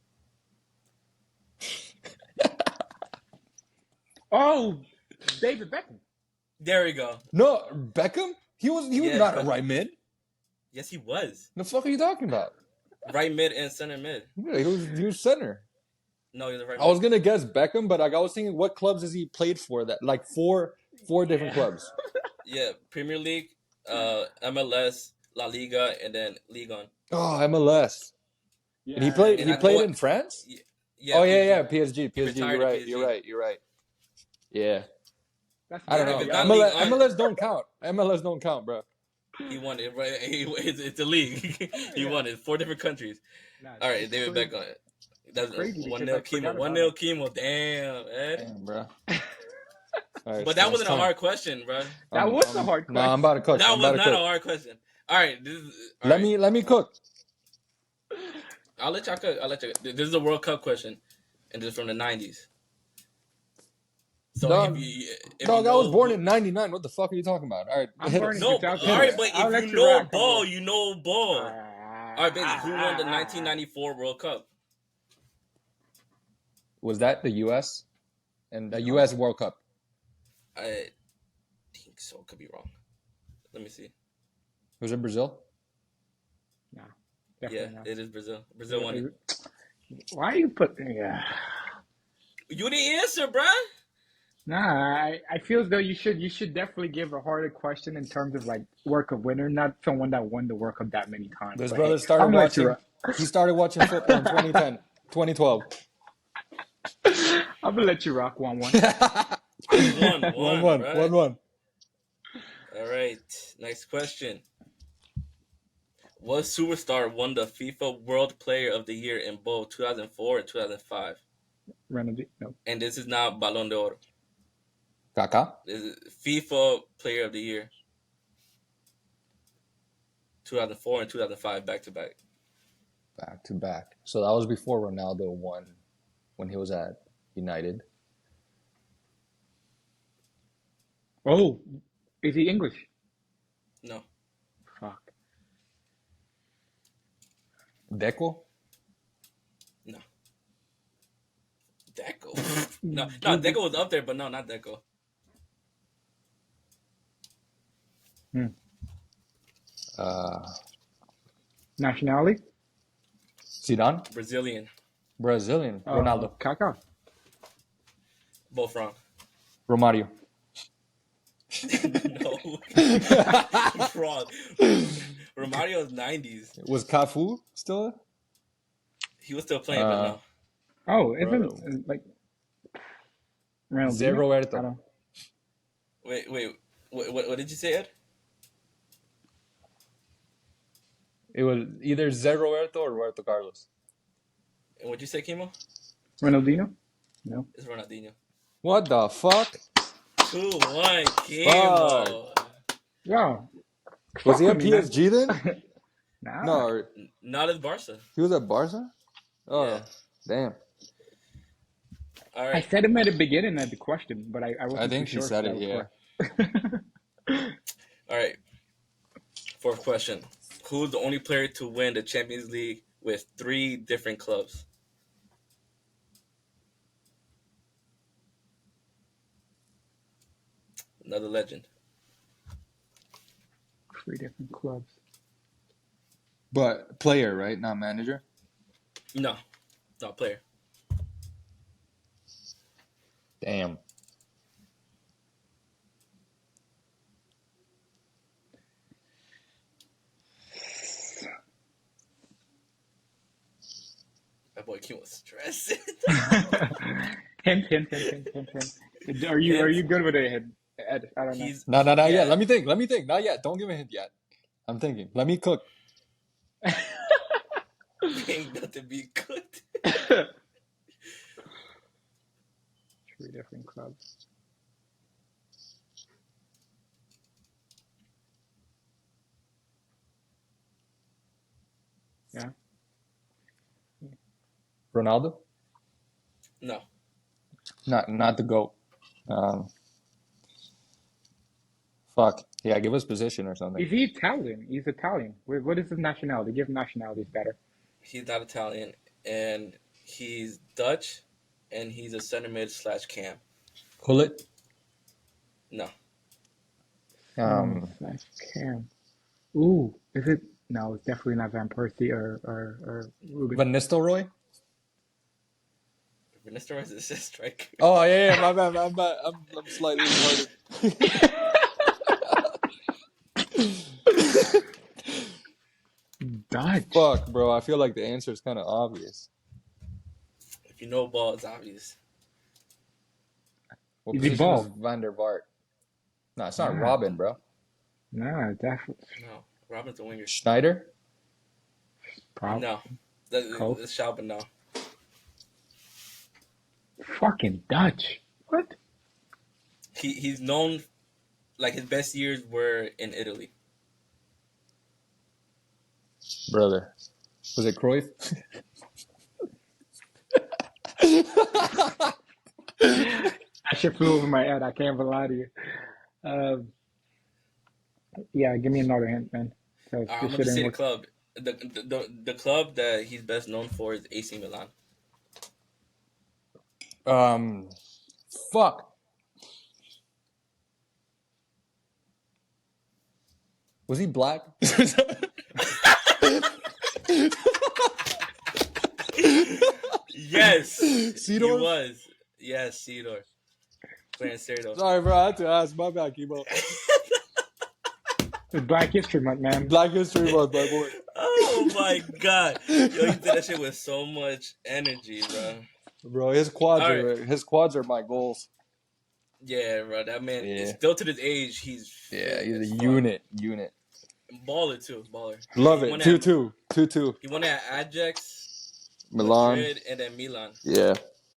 Oh, David Beckham. There we go. No, Beckham? He was not a right mid. Yes, he was. The fuck are you talking about? Right mid and center mid. Yeah, he was center. No, he's a right mid. I was gonna guess Beckham, but like I was thinking, what clubs has he played for? That like four different clubs. Yeah, Premier League, MLS, La Liga, and then Ligue 1. Oh, MLS. Yeah. And he played in France? Yeah. Oh yeah, PSG. retired You're right. Yeah. I don't know. MLS MLS don't count. MLS don't count, bro. He won it, right? It's a league. He won it. 4 different countries. All right, David Beckham. That's 1-0 Kimo. 1-0 Kimo. Damn, Ed. Damn, bro. Right, but that wasn't a hard question, bro. That was a hard question. No, I'm about to cook. That was not a hard question. All right, let me cook. I'll let y'all cook. This is a World Cup question, and this is from the 90s. So Dog, if I was born in '99. What the fuck are you talking about? All right, I'm born in all right, but if you know ball, you know ball. All right, baby, who won the 1994 World Cup? Was that the U.S. and the U.S. World Cup? I think so. Could be wrong. Let me see. Was it Brazil? No. Yeah, it is Brazil. Brazil won it. Why you put? Yeah. You didn't answer, bruh. Nah, I feel as though you should definitely give a harder question in terms of like World Cup winner, not someone that won the World Cup that many times. This brother started watching. He started watching football in 2010, 2012. I'm gonna let you rock 1-1. 1-1. 1-1. All right. Next question. What superstar won the FIFA World Player of the Year in both 2004 and 2005? Ronaldinho. No. And this is not Ballon d'Or. Kaká? This is FIFA Player of the Year. 2004 and 2005 back to back. Back to back. So that was before Ronaldo won when he was at United. Oh, is he English? No. Fuck. Deco? No. Deco. No, Deco was up there, but no, not Deco. Uh, Nationality? Zidane? Brazilian. Brazilian. Ronaldo. Kaká. Both wrong. Romario. No. Wrong. Romario's 90s. Was Cafu still? He was still playing, but no. Oh, isn't Bro. like Ronaldinho? Zé I Roberto. don't. Wait. What did you say, Ed? It was either Zé Roberto or Roberto Carlos. And what'd you say, Kimo? Ronaldinho? No. It's Ronaldinho. What the fuck? 2-1, Kimo. Wow. Was he Fuck at with me, man. PSG then? Nah. No, Not at Barca. he was at Barca? Oh, Yeah. damn. All I right. said him at the beginning of the question, but I wasn't I think too she sure said if it, that yeah. was All right. Fourth question. Who's the only player to win the Champions League with 3 different clubs? Another legend. 3 different clubs. But player, right? Not manager? No, not player. Damn. That boy Kim was stressing. Hint. Are you good with it, Ed? I don't know. He's No, not yeah. yet. Let me think. Not yet. Don't give me a hint yet. I'm thinking. Let me cook. Ain't nothing be good. 3 different clubs. Yeah. Ronaldo? No, Not the GOAT. Fuck. Yeah, give us position or something. Is he Italian? He's Italian. What is his nationality? Give nationalities better. he's not Italian, and he's Dutch, and he's a center mid / cam. Hullet? No, Slash Cam. Ooh, is it? No, it's definitely not Van Persie or Ruben. Van Nistelrooy? Van Nistelrooy is a striker. Oh, yeah, my bad. I'm slightly retarded. Dutch. Fuck, bro. I feel like the answer is kind of obvious. If you know ball, it's obvious. What Is he position is bald? Van der Vaart? No, it's not Nah. Robin, bro. Nah, definitely. No, Robin's the winger. Schneider? Probably. No, Cole? that's Shaw, but no. Fucking Dutch. What? He's known, like his best years were in Italy. Brother. Was it Cruyff? That shit flew over my head. I can't even lie to you. Yeah, give me another hint, man. 'Cause I'm this gonna shit say ain't the work. club. The club that he's best known for is AC Milan. Fuck. Was he black? Yes, he Seedorf? was. Yes, Seedorf. Clarence Seedorf. Sorry, bro. I had to ask. My bad, Kimo. It's Black History Month, man. Black History Month, my boy. Oh my god, yo, he did that shit with so much energy, bro. Bro, his quads are my goals. Yeah, bro. That man is Yeah. still to this age. He's Yeah, fit he's as a fuck. unit. Baller too, baller. Love He it. won at 2-2. 2-2. he won at Ajax, Milan. Madrid, and then Milan. Yeah.